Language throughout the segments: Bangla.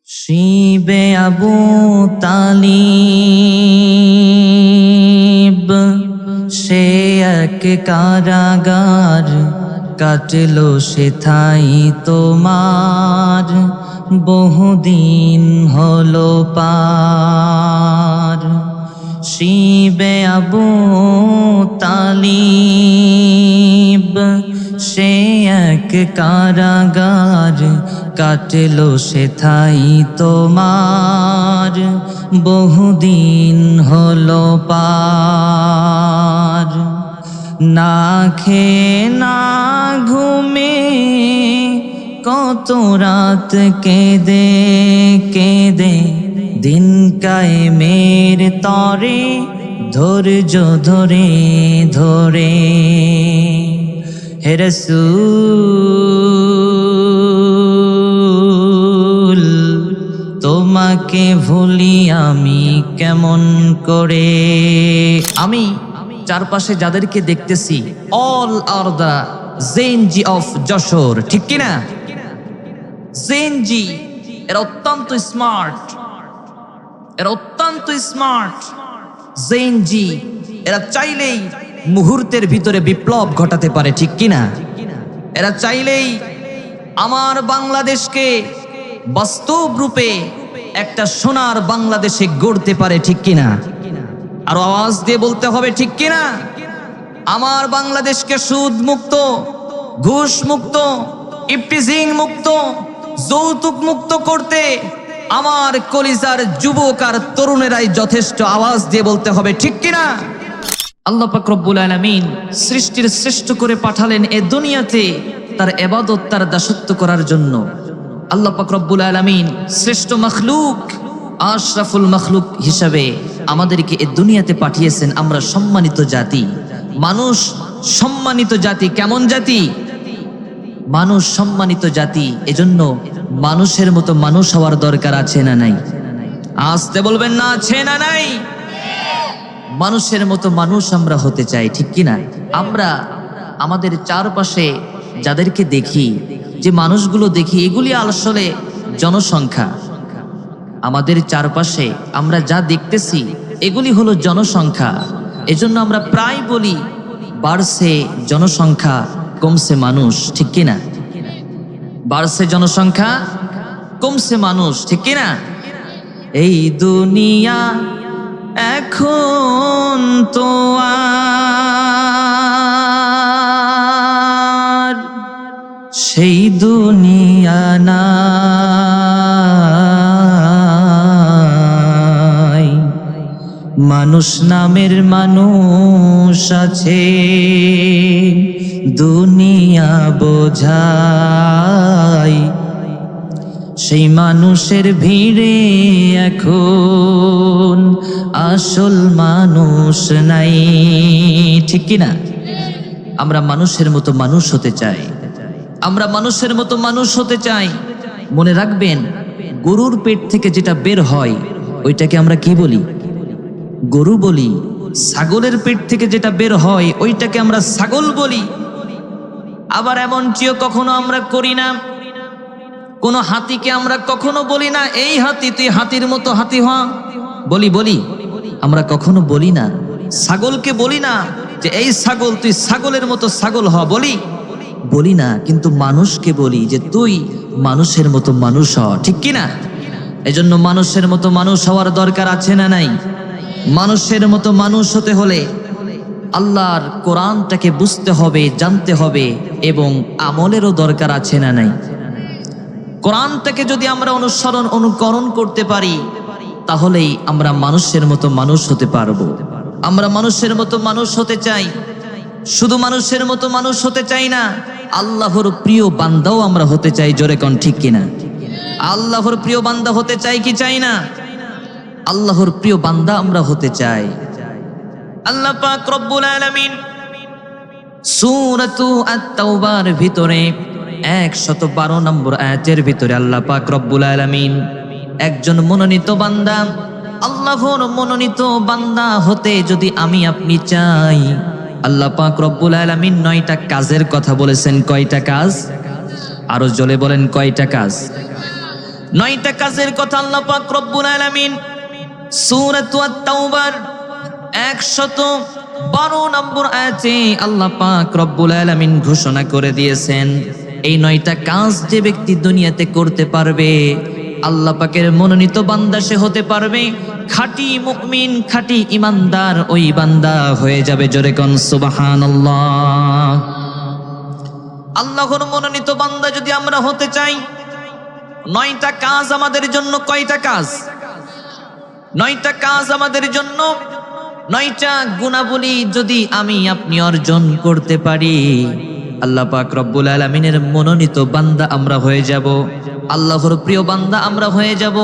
শিবে আবু তালিব সে এক কারাগার কাটলো সেথাই তোমার বহুদিন হলো পার। শিবে আবু তালিব সে এক কারাগার কাটলো সেথাই তোমার বহুদিন হলো পার। না খেয়ে না ঘুমে কত রাত কেঁদে কেঁদে দিন কায়েমের তরে ধৈর্য ধরে ধরে হে রাসূল তোমাকে ভুলি আমি কেমন করে। আমি চারপাশে যাদেরকে দেখতেছি all are the Gen Z of Jessore, ঠিক কিনা? জেনজি এরা অত্যন্ত স্মার্ট, এরা অত্যন্ত স্মার্ট। জেনজি এরা চাইলেই মুহূর্তের ভিতরে বিপ্লব ঘটাতে পারে, ঠিক কিনা? এরা চাইলেই আমার বাংলাদেশকে বাস্তব রূপে একটা সোনার বাংলাদেশে গড়তে পারে, ঠিক কিনা? আরো আওয়াজ দিয়ে বলতে হবে, ঠিক কিনা? আমার বাংলাদেশকে সুদ মুক্ত, ঘুষ মুক্ত, ইফটিজিং মুক্ত, যৌতুক মুক্ত করতে আমার কলিজার যুবক আর তরুণেরাই যথেষ্ট। আওয়াজ দিয়ে বলতে হবে, ঠিক কিনা? আল্লাহ পাক রব্বুল আলামিন সৃষ্টির শ্রেষ্ঠ করে পাঠালেন এ দুনিয়াতে তার ইবাদত, তার দাসত্ব করার জন্য। আল্লাহ পাক রব্বুল আলামিন শ্রেষ্ঠ মখলুক, আশরাফুল মখলুক হিসাবে আমাদেরকে এ দুনিয়াতে পাঠিয়েছেন। আমরা সম্মানিত জাতি, মানুষ সম্মানিত জাতি। কেমন জাতি? মানুষ সম্মানিত জাতি। এজন্য মানুষের মতো মানুষ হওয়ার দরকার আছে না নাই? আসতে বলবেন না, আছে না নাই? মানুষের মতো মানুষ আমরা হতে চাই, ঠিক কিনা? আমরা আমাদের চারপাশে যাদেরকে দেখি, যে মানুষগুলো দেখি, এগুলি আসলে জনসংখ্যা। আমাদের চারপাশে আমরা যা দেখতেছি এগুলি হলো জনসংখ্যা। এজন্য আমরা প্রায় বলি বাড়ছে জনসংখ্যা, কমছে মানুষ, ঠিক কিনা? বাড়ছে জনসংখ্যা, কমছে মানুষ, ঠিক কিনা? এই দুনিয়া এখন তো আর সেই দুনিয়া নাই। মানুষ নামের মানুষ আছে, দুনিয়া বোঝায়। সেই মানুষের ভিড়ে এখন আসল মানুষ নাই, ঠিক কিনা? আমরা মানুষের মতো মানুষ হতে চাই, আমরা মানুষের মতো মানুষ হতে চাই। মনে রাখবেন, গরুর পেট থেকে যেটা বের হয় ওইটাকে আমরা কি বলি? গরু বলি। ছাগলের পেট থেকে যেটা বের হয় ওইটাকে আমরা ছাগল বলি। আবার এমনটিও কখনো আমরা করি না, কোন হাতিকে আমরা কখনো বলি না, এই হাতি তুই হাতির মতো হাতি হ। বলি? আমরা কখনো বলি না। ছাগলকে বলি না যে এই ছাগল তুই ছাগলের মতো ছাগল হ, বলি না। কিন্তু মানুষকে বলি যে তুই মানুষের মতো মানুষ হ, ঠিক কিনা? এজন্য মানুষের মতো মানুষ হওয়ার দরকার আছে না নাই? মানুষের মতো মানুষ হতে হলে আল্লাহর কোরআনটাকে বুঝতে হবে, জানতে হবে, এবং আমলেরও দরকার আছে না নাই? কোরআনটাকে যদি আমরা অনুকরণ করতে পারি তাহলেই আমরা মানুষের মতো মানুষ হতে পারবো। আমরা মানুষের মতো মানুষ হতে চাই, শুধু মানুষের মতো মানুষ হতে চাই না, আল্লাহর প্রিয় বান্দাও আমরা হতে চাই। জোরে কোন ঠিক কিনা? আল্লাহর প্রিয় বান্দা হতে চাই কি চাই না? আল্লাহর প্রিয় বান্দা আমরা হতে চাই। আল্লাহ পাক রব্বুল আলামিন সূরাতু আত-তাওবার ভিতরে 112 নম্বর আয়াতের ভিতরে আল্লাহ পাক রব্বুল আলামিন একজন মনোনীত বান্দা, আল্লাহর মনোনীত বান্দা হতে যদি আমি আপনি চাই, আল্লাহ পাক রব্বুল আলামিন 9টা কাজের কথা বলেছেন। কয়টা কাজ? আরো জোরে বলেন, কয়টা কাজ? 9টা কাজের কথা আল্লাহ পাক রব্বুল আলামিন সূরাতুত তাওবার 112 নম্বর আয়াতে আল্লাহ পাক রব্বুল আলামিন ঘোষণা করে দিয়েছেন, এই 9টা কাজ যে ব্যক্তি দুনিয়াতে করতে পারবে, আল্লাহ পাকের মনোনীত বান্দা সে হতে পারবে, খাঁটি মুমিন খাঁটি ইমানদার ওই বান্দা হয়ে যাবে। জোরে কোন সুবহানাল্লাহ। আল্লাহর মনোনীত বান্দা যদি আমরা হতে চাই, 9টা কাজ আমাদের জন্য। কয়টা কাজ? 9টা কাজ আমাদের জন্য। 9টা গুণাবলী যদি আমি আপনি অর্জন করতে পারি, আল্লাহ পাক রব্বুল আলামিনের মনোনীত বান্দা আমরা হয়ে যাব, আল্লাহর প্রিয় বান্দা আমরা হয়ে যাব,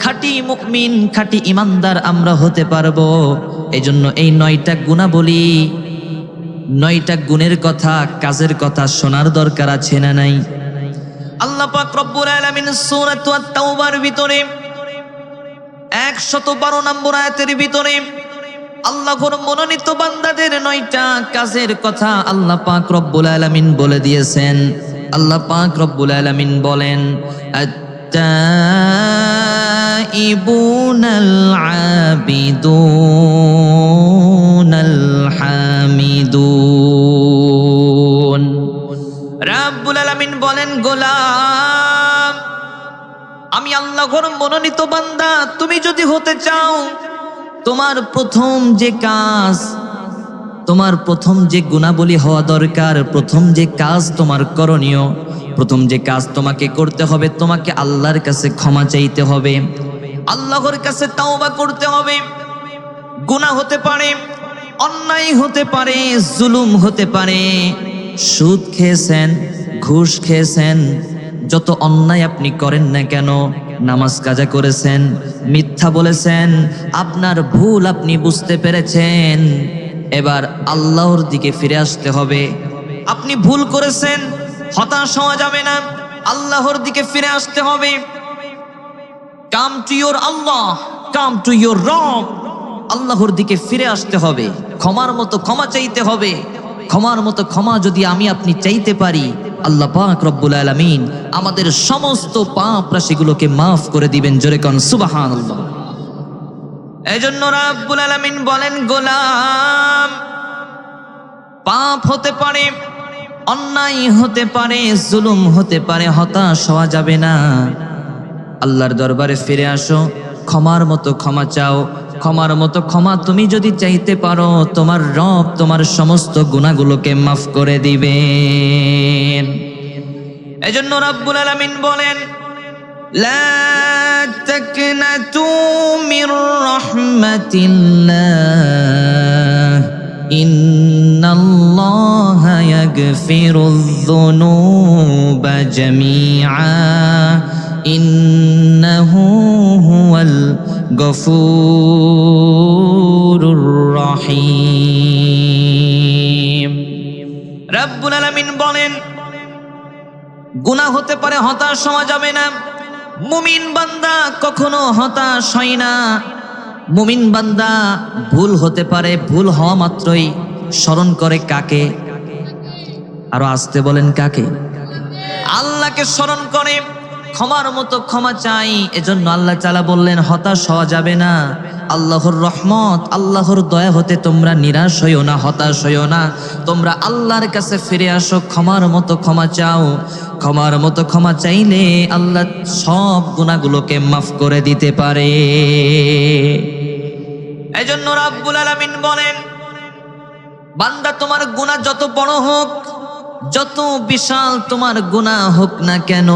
খাঁটি মুমিন খাঁটি ইমানদার আমরা হতে পারবো। এজন্য এই 9টা গুণাবলী, 9টা গুণের কথা, কাজের কথা শোনার দরকার আছে না নাই? আল্লাহ পাক রব্বুল আলামিন সূরাতুত তাওবার ভিতরে 112 নম্বর আয়াতের ভিতরে আল্লাহর মনোনীত বান্দাদের 9টা কাজের কথা আল্লাহ পাক রব্বুল আলামিন বলে দিয়েছেন। আল্লাহ পাক রব্বুল আলামিন বলেন, আত-তাইবুনাল আবিদুনাল হামিদুন। রব্বুল আলামিন বলেন, গোলাম আমি আল্লাহর মনোনীত বান্দা তুমি যদি হতে চাও, তোমার প্রথম যে কাজ, তোমার প্রথম যে গুণাবলী হওয়া দরকার, প্রথম যে কাজ তোমার করণীয়, প্রথম যে কাজ তোমাকে করতে হবে, তোমাকে আল্লাহর কাছে ক্ষমা চাইতে হবে, আল্লাহর কাছে তাওবা করতে হবে। গুনাহ হতে পারে, অন্যায় হতে পারে, জুলুম হতে পারে, সুদ খেয়েছেন, ঘুষ খেয়েছেন, যত অন্যায় আপনি করেন না কেন, নামাজ কাজা করেছেন, মিথ্যা বলেছেন, আপনার ভুল আপনি বুঝতে পেরেছেন, এবার আল্লাহর দিকে ফিরে আসতে হবে। আপনি ভুল করেছেন, হতাশ হওয়া যাবে না, আল্লাহর দিকে ফিরে আসতে হবে। Come to your Allah, come to your Rab, আল্লাহর দিকে ফিরে আসতে হবে, ক্ষমার মতো ক্ষমা চাইতে হবে। ক্ষমার মতো ক্ষমা যদি আমি আপনি চাইতে পারি, আল্লাহ পাক রব্বুল আলামিন আমাদের সমস্ত পাপ রাশিগুলোকে মাফ করে দিবেন। জোরে কোন সুবহানাল্লাহ। এজন্য রব্বুল আলামিন বলেন, গোলাম পাপ হতে পারে, অন্যায় হতে পারে, জুলুম হতে পারে, হতাশ হওয়া যাবে না, আল্লাহর দরবারে ফিরে আসো, ক্ষমার মতো ক্ষমা চাও। ক্ষমার মতো ক্ষমা তুমি যদি চাইতে পারো, তোমার রব তোমার সমস্ত গুনাহগুলোকে মাফ করে দিবেন। এজন্য রব্বুল আলামিন বলেন, লা তাকনাতু মির রাহমাতিল্লাহ ইন্নাল্লাহা ইয়াগফিরুয যুনুবা জামিআ ইন্নাহু হুয়াল গফুরুর রহিম। রব্বুল আলামিন বলেন, গুনাহ হতে পারে, হতাশ হওয়া যাবে না। মুমিন বান্দা কখনো হতাশ হয় না। মুমিন বান্দা ভুল হতে পারে, ভুল হওয়া মাত্রই স্মরণ করে কাকে? আরো আসতে বলেন, কাকে? আল্লাহকে স্মরণ করে, ক্ষমার মতো ক্ষমা চাই। এজন্য আল্লাহ তাআলা বললেন, হতাশ হওয়া যাবে না। আল্লাহর রহমত, আল্লাহর দয়া হতে তোমরা নিরাশ হইও না, হতাশ হইও না। তোমরা আল্লাহর কাছে ফিরে আসো, ক্ষমার মতো ক্ষমা চাও। ক্ষমার মতো ক্ষমা চাইলে আল্লাহ সব গুনাহগুলোকে মাফ করে দিতে পারে। এজন্য রব্বুল আলামিন বলেন, বান্দা তোমার গুনাহ যত বড় হোক, যত বিশাল তোমার গুনাহ হোক না কেন,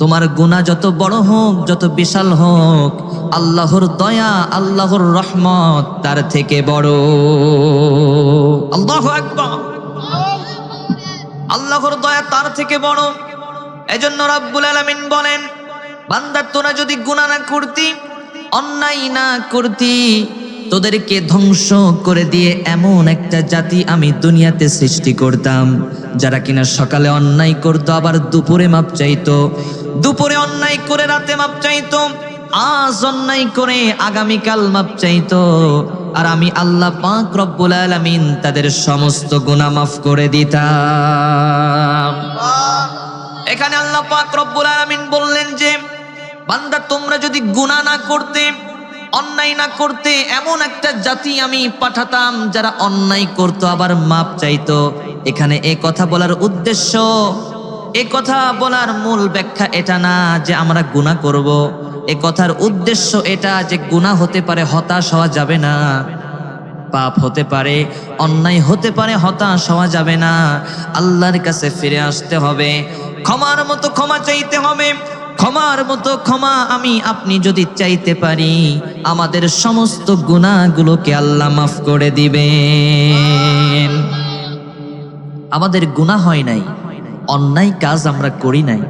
তোমার গুনাহ যত বড় হোক, যত বিশাল হোক, আল্লাহর দয়া, আল্লাহর রহমত তার থেকে বড়। আল্লাহু আকবার। আল্লাহর দয়া তার থেকে বড়। এজন্য রব্বুল আলামিন বলেন, বান্দা তোরা যদি গুনাহ না করতি, অন্যায় না করতি, তোদেরকে ধ্বংস করে দিয়ে এমন একটা জাতি আমি দুনিয়াতে সৃষ্টি করতাম, যারা কিনা সকালে অন্যায় করতো, আবার দুপুরে মাপ চাইতো, দুপুরে অন্যায় করে রাতে মাপ চাইতো, আজ অন্যায় করে আগামীকাল মাপ চাইতো, আর আমি আল্লাহ পাক রব্বুল আলামিন তাদের সমস্ত গুনাহ মাফ করে দিতাম। এখানে আল্লাহ পাক রব্বুল আলামিন বললেন যে বান্দা তোমরা যদি গুনাহ না করতে, অন্যায় না করতে, এমন একটা জাতি আমি পাঠাতাম যারা অন্যায় করত আবার মাপ চাইতো। এখানে এই কথা বলার উদ্দেশ্য, এই কথা বলার মূল ব্যাখ্যা এটা না যে আমরা গুনাহ করব। এই কথার উদ্দেশ্য এটা যে গুনাহ হতে পারে, হতাশ হওয়া যাবে না। পাপ হতে পারে, অন্যায় হতে পারে, হতাশ হওয়া যাবে না। আল্লাহর কাছে ফিরে আসতে হবে, ক্ষমার মতো ক্ষমা চাইতে হবে। ক্ষমার মতো ক্ষমা আমি আপনি যদি চাইতে পারি, আমাদের সমস্ত গুনাহগুলোকে আল্লাহ মাফ করে দিবেন। আমাদের গুনাহ হয় নাই, অন্যায় কাজ আমরা করি নাই,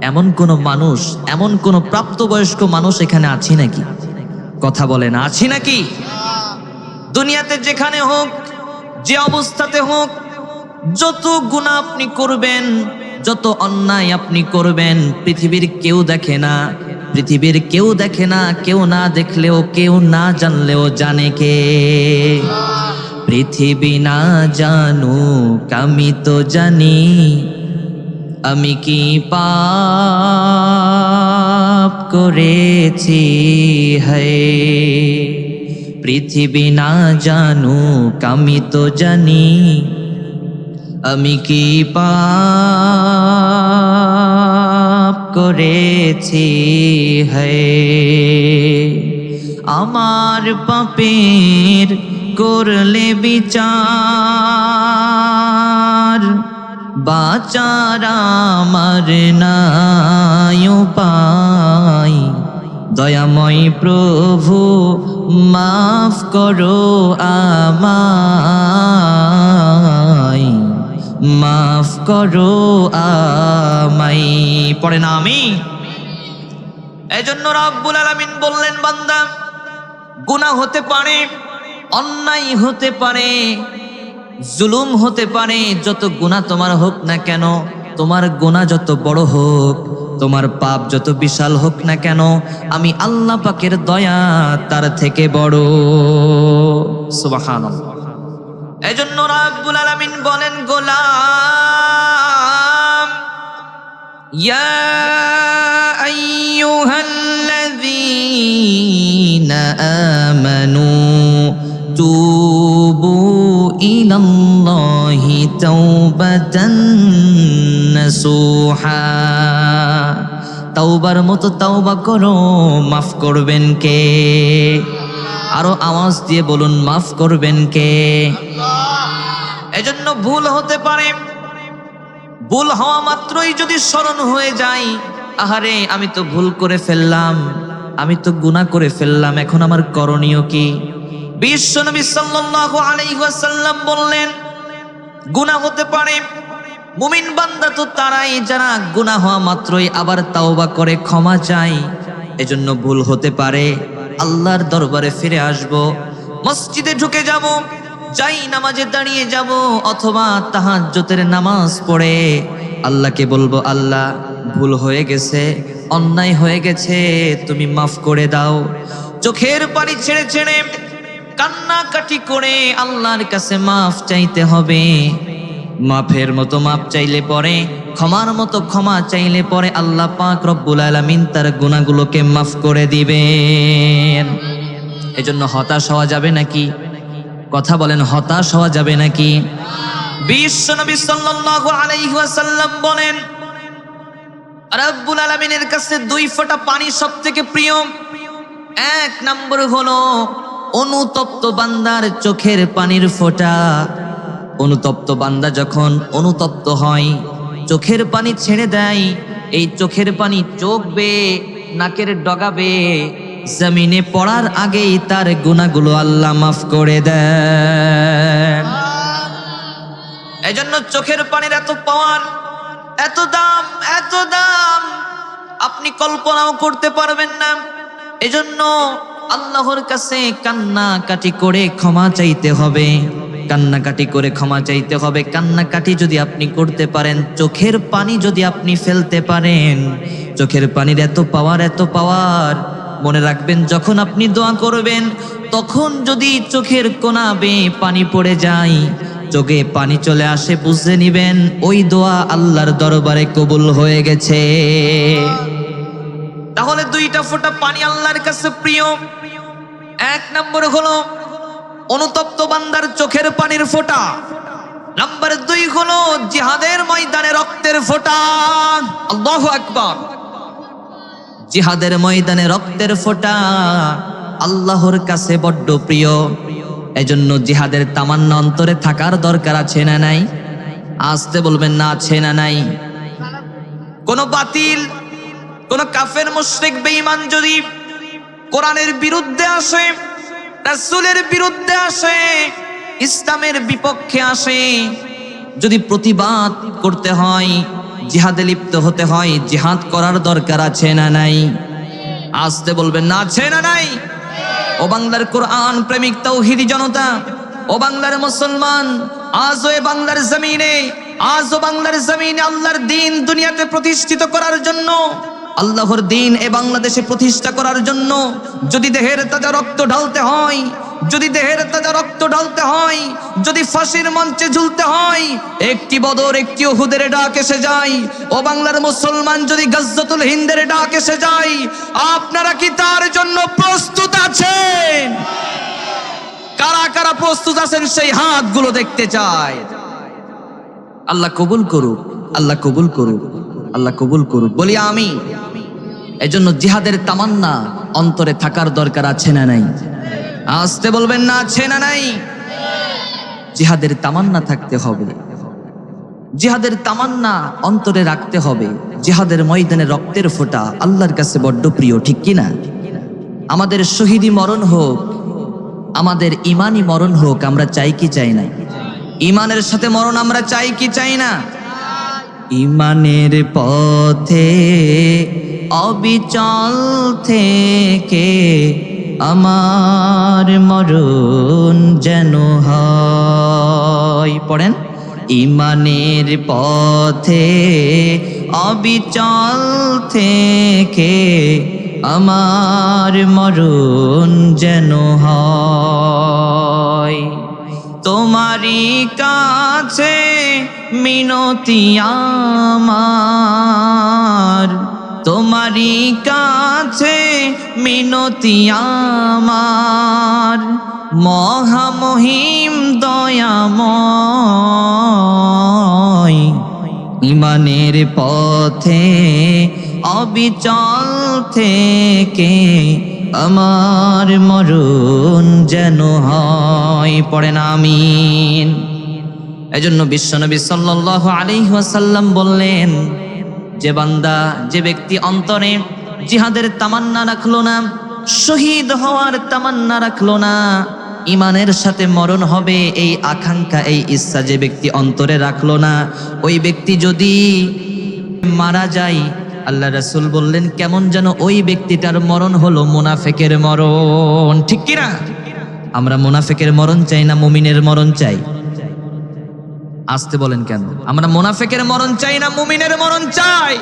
এমন কোন মানুষ, এমন কোন প্রাপ্তবয়স্ক মানুষ এখানে আছি নাকি? কথা বলেন, আছি নাকি? দুনিয়াতে যেখানে হোক, যে অবস্থাতে হোক, যত গুনাহ আপনি করবেন, যত অন্যায় আপনি করবেন, পৃথিবীর কেউ দেখে না, পৃথিবীর কেউ দেখে না। কেউ না দেখলেও, কেউ না জানলেও জানে কে? পৃথিবী না জানুক আমি তো জানি, আমি কি পাপ করেছি হায়। পৃথিবী না জানুক আমি তো জানি, আমি কি পাপ করেছি হায়। আমার পাপের করলে বিচার, বাঁচার আমার নাই উপায়। দয়াময় প্রভু মাফ করো আমায়, মাফ করো আমায়। পড়ে না আমি? এজন্য রব্বুল আলামিন বললেন, বান্দা গুনাহ হতে পারে, অন্যায় হতে পারে, জুলুম হতে পারে, যত গুনাহ তোমার হোক না কেন, তোমার গুনাহ যত বড় হোক, তোমার পাপ যত বিশাল হোক না কেন, আমি আল্লাহ পাকের দয়া তার থেকে বড়। সুবহানাল্লাহ। এজন্য রব্বুল আলামিন বলেন, গোলাম ইয়া আইয়ুহাল্লাযীনা আমানু তুবু ইলাল্লাহি তাওবাতান নাসুহা। তাওবার মতো তাওবা করো, মাফ করবেন কে? আরো আওয়াজ দিয়ে বলুন, মাফ করবেন কে? এজন্য ভুল হতে পারে, ভুল হওয়া মাত্রই যদি স্মরণ হয়ে যায়, আহারে আমি তো ভুল করে ফেললাম, আমি তো গুনাহ করে ফেললাম, এখন আমার করণীয় কি? বিশ্বনবী সাল্লাল্লাহু আলাইহি ওয়াসাল্লাম বললেন, গুনাহ হতে পারে, মুমিন বান্দা তো তারাই যারা গুনাহ হওয়া মাত্রই আবার তাওবা করে ক্ষমা চায়। এজন্য ভুল হতে পারে, আল্লাহর দরবারে ফিরে আসব, মসজিদে ঢুকে যাব, যাই নামাজে দাঁড়িয়ে যাব, অথবা তাহাজ্জুদের নামাজ পড়ে আল্লাহকে বলবো, আল্লাহ ভুল হয়ে গেছে, অন্যায় হয়ে গেছে, তুমি মাফ করে দাও। চোখের পানি ছেড়ে ছেড়ে কান্নাকাটি করে আল্লাহর কাছে মাফ চাইতে হবে। মাফের মতো মাফ চাইলে পরে, ক্ষমার মতো ক্ষমা চাইলে পরে আল্লাহ পাক রব্বুল আলামিন তার গুনাহগুলোকে মাফ করে দিবেন। এজন্য হতাশ হওয়া যাবে নাকি? কথা বলেন, হতাশ হওয়া যাবে নাকি? বিশ্বনবী সাল্লাল্লাহু আলাইহি ওয়াসাল্লাম বলেন, রব্বুল আলামিনের কাছে দুই ফোঁটা পানি সবথেকে প্রিয়। এক নম্বর হলো অনুতপ্ত বান্দার চোখের পানির ফোঁটা। অনুতপ্ত বান্দা যখন অনুতপ্ত হয়, চোখের পানি ছেড়ে দেয়, এই চোখের পানি চোখ বেয়ে, নাকের ডগা বেয়ে জমিনে পড়ার আগেই তার গুনাহগুলো আল্লাহ মাফ করে দেন। এজন্য চোখের পানির এত পাওয়ার, এত দাম, এত দাম আপনি কল্পনাও করতে পারবেন না। এজন্য আল্লাহর কাছে কান্নাকাটি করে ক্ষমা চাইতে হবে, কান্নাকাটি করে ক্ষমা চাইতে হবে। কান্নাকাটি যদি আপনি করতে পারেন, চোখের পানি যদি আপনি ফেলতে পারেন, চোখের পানির এত পাওয়ার, এত পাওয়ার। মনে রাখবেন, যখন আপনি দোয়া করবেন, তখন যদি চোখের কোনা বেয়ে পানি পড়ে যায়, চোখে পানি চলে আসে, বুঝে নিবেন ওই দোয়া আল্লাহর দরবারে কবুল হয়ে গেছে। তাহলে দুইটা ফোঁটা পানি আল্লাহর কাছে প্রিয়। এক নম্বর হলো অনুতপ্ত বান্দার চোখের পানির ফোঁটা। নাম্বার 2 হলো জিহাদের ময়দানে রক্তের ফোঁটা। আল্লাহু আকবার। জিহাদের ময়দানে রক্তের ফোঁটা আল্লাহর কাছে বড্ড প্রিয়। এজন্য জিহাদের তামান্না অন্তরে থাকার দরকার আছে না নাই? আসতে বলবেন না, আছে না নাই? কোন বাতিল, কোন কাফের মুশরিক বেঈমান যদি কোরআনের বিরুদ্ধে আসে, রাসূলের বিরুদ্ধে আসে, ইসলামের বিপক্ষে আসে, যদি প্রতিবাদ করতে হয়, জিহাদে লিপ্ত হতে হয়, জিহাদ করার দরকার আছে না নাই? আসতে বলবেন না, আছে না নাই? ও বাংলার কোরআন প্রেমিক তাওহীদি জনতা, ও বাংলার মুসলমান, আজও এ বাংলার জমিনে, আজও বাংলার জমিনে আল্লাহর দ্বীন দুনিয়াতে প্রতিষ্ঠিত করার জন্য, আল্লাহর দ্বীন এ বাংলাদেশে প্রতিষ্ঠা করার জন্য যদি দেহের তাজা রক্ত ঢালতে হয়, যদি দেহের তাজা রক্ত ঢালতে হয়, যদি ফাঁসির মঞ্চে ঝুলতে হয়, একটি বদর একটি উহুদের ডাক এসে যায়, ও বাংলার মুসলমান, যদি গজওয়াতুল হিন্দের ডাক এসে যায়, আপনারা কি তার জন্য প্রস্তুত আছেন? কারা কারা প্রস্তুত আছেন সেই হাতগুলো দেখতে চাই। আল্লাহ কবুল করুক, আল্লাহ কবুল করুক, আল্লাহ কবুল করুক, বলি আমি। এজন্য জিহাদের তামান্না অন্তরে থাকার দরকার আছে না নাই? আসতে বলবেন না, আছে না নাই? জিহাদের তামান্না থাকতে হবে, জিহাদের তামান্না অন্তরে রাখতে হবে। জিহাদের ময়দানে রক্তের ফোঁটা আল্লাহর কাছে বড্ড প্রিয়, ঠিক কি না? আমাদের শহীদি মরণ হোক, আমাদের ইমানি মরণ হোক, আমরা চাই কি চাই না? ইমানের সাথে মরণ আমরা চাই কি চাই না? ইমানের পথে অবিচল থেকে আমার মরণ যেন হয়। পড়েন, ইমানের পথে অবিচল থেকে আমার মরণ যেন হয়। তোমারই কাছে মিনতি আমার, তোমারই কাছে মিনতি আমার, মহামহিম দয়াময়। ইমানের পথে অবিচল থেকে আমার মরণ যেন হয়। পড়েন আমিন। এজন্য বিশ্বনবী সাল্লাল্লাহু আলাইহি ওয়াসাল্লাম বললেন, যে বান্দা, যে ব্যক্তি অন্তরে জিহাদের তামান্না রাখলো না, শহীদ হওয়ার তামান্না রাখলো না, ইমানের সাথে মরণ হবে এই আকাঙ্ক্ষা, এই ইচ্ছা যে ব্যক্তি অন্তরে রাখলো না, ওই ব্যক্তি যদি মারা যায়, আল্লাহ রাসূল বললেন কেমন যেন ওই ব্যক্তিটার মরণ হলো মুনাফিকের মরণ। ঠিক কি না? আমরা মুনাফিকের মরণ চাই না মুমিনের মরণ চাই? আসতে বলেন কেন? আমরা মুনাফিকের মরণ চাই না মুমিনের মরণ চাই?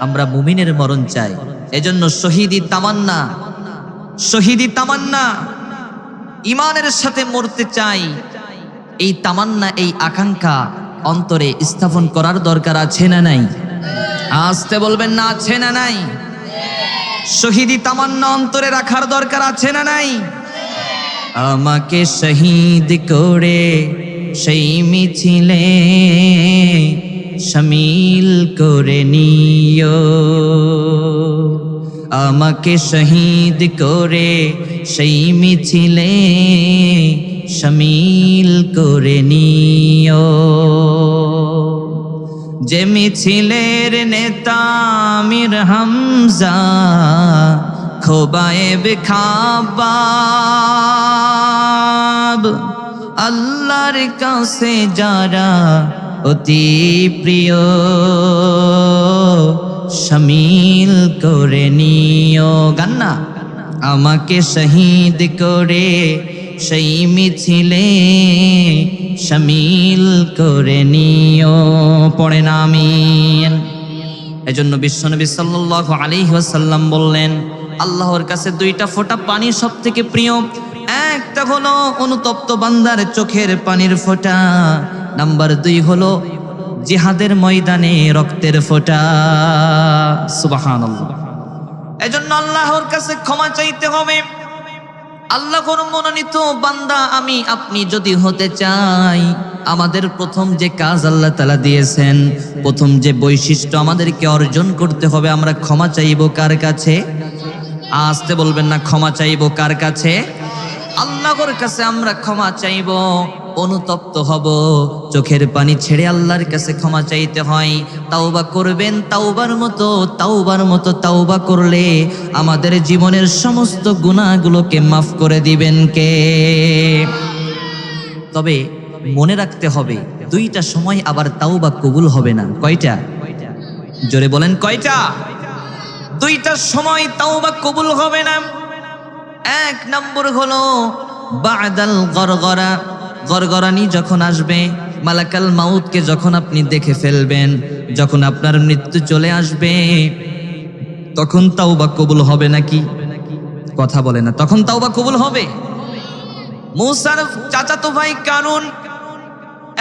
আমরা মুমিনের মরণ চাই। এজন্য শহীদি তামান্না, শহীদি তামান্না, ইমানের সাথে মরতে চাই, এই তামান্না, এই আকাঙ্ক্ষা অন্তরে স্থাপন করার দরকার আছে না নাই? আসতে বলবেন না, আছে না নাই? শহীদি তামান্না অন্তরে রাখার দরকার আছে না নাই? আমাকে শহীদ করে সেই মিছিলে শামিল করে নিও, আমাকে শহীদ করে সেই মিছিলে শামিল করে নিও। যে মিছিলের নেতা আমির হামজা, খোবায়েব খাবাব, আল্লাহর কাছে যারা অতি প্রিয়, শামিল করে নিও। গান্না, আমাকে শহীদ করে সেই মিছিলে শামিল করে নিও। পড়েন আমিন। এজন্য বিশ্বনবী সাল্লাল্লাহু আলাইহি ওয়াসাল্লাম বললেন, আল্লাহর কাছে দুইটা ফোঁটা পানি সবথেকে প্রিয়। একটা হলো অনুতপ্ত বান্দার চোখের পানির ফোঁটা, নাম্বার 2 হলো জিহাদের ময়দানে রক্তের ফোঁটা। সুবহানাল্লাহ। এজন্য আল্লাহর কাছে ক্ষমা চাইতে হবে। আল্লাহর মনোনীত বান্দা আমি আপনি যদি হতে চাই, আমাদের প্রথম যে কাজ আল্লাহ তাআলা দিয়েছেন, প্রথম যে বৈশিষ্ট্য আমাদেরকে অর্জন করতে হবে, আমরা ক্ষমা চাইবো কার কাছে? আসতে বলবেন না, ক্ষমা চাইবো কার কাছে? আল্লাহর কাছে আমরা ক্ষমা চাইবো, অনুতপ্ত হব, চোখের পানি ছেড়ে আল্লাহর কাছে ক্ষমা চাইতে হয়। তাওবা করবেন, তাওবার মতো তাওবা করলে আমাদের জীবনের সমস্ত গুনাহগুলোকে মাফ করে দিবেন কে? তবে মনে রাখতে হবে 2টা সময় আবার তাওবা কবুল হবে না। কয়টা? জোরে বলেন কয়টা? 2টা সময় তাওবা কবুল হবে না। 1 নম্বর হলো বাদাল গরগরা, গরগরানি যখন আসবে, মালাকাল মাউতকে যখন আপনি দেখে ফেলবেন, যখন আপনার মৃত্যু চলে আসবে, তখন তাওবা কবুল হবে নাকি? কথা বলে না, তখন তাওবা কবুল হবে? মূসার চাচাতো ভাই কারুন,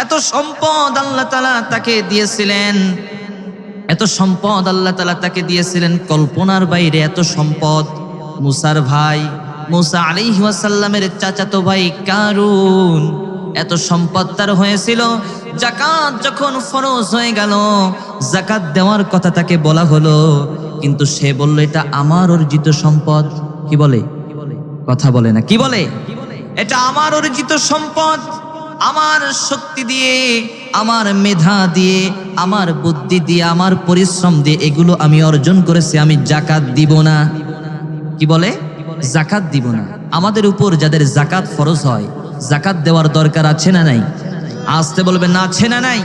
এত সম্পদ আল্লাহ তাআলা তাকে দিয়েছিলেন, এত সম্পদ আল্লাহ তাআলা তাকে দিয়েছিলেন, কল্পনার বাইরে এত সম্পদ। মূসার ভাই, মূসা আলাইহিস সালামের চাচাতো ভাই কারুন, এত সম্পদ তার হয়েছিল। যাকাত যখন ফরজ হয়ে গেল, যাকাত দেওয়ার কথা তাকে বলা হলো, কিন্তু সে বলল এটা আমার অর্জিত সম্পদ। কি বলে? কথা বলে না, কি বলে? এটা আমার অর্জিত সম্পদ, আমার শক্তি দিয়ে, আমার মেধা দিয়ে, আমার বুদ্ধি দিয়ে, আমার পরিশ্রম দিয়ে এগুলো আমি অর্জন করেছি, আমি যাকাত দিব না। কি বলে? যাকাত দিব না। আমাদের উপর যাদের যাকাত ফরজ হয়, যাকাত দেওয়ার দরকার আছে না নাই? আসতে বলবেন না, আছে না নাই?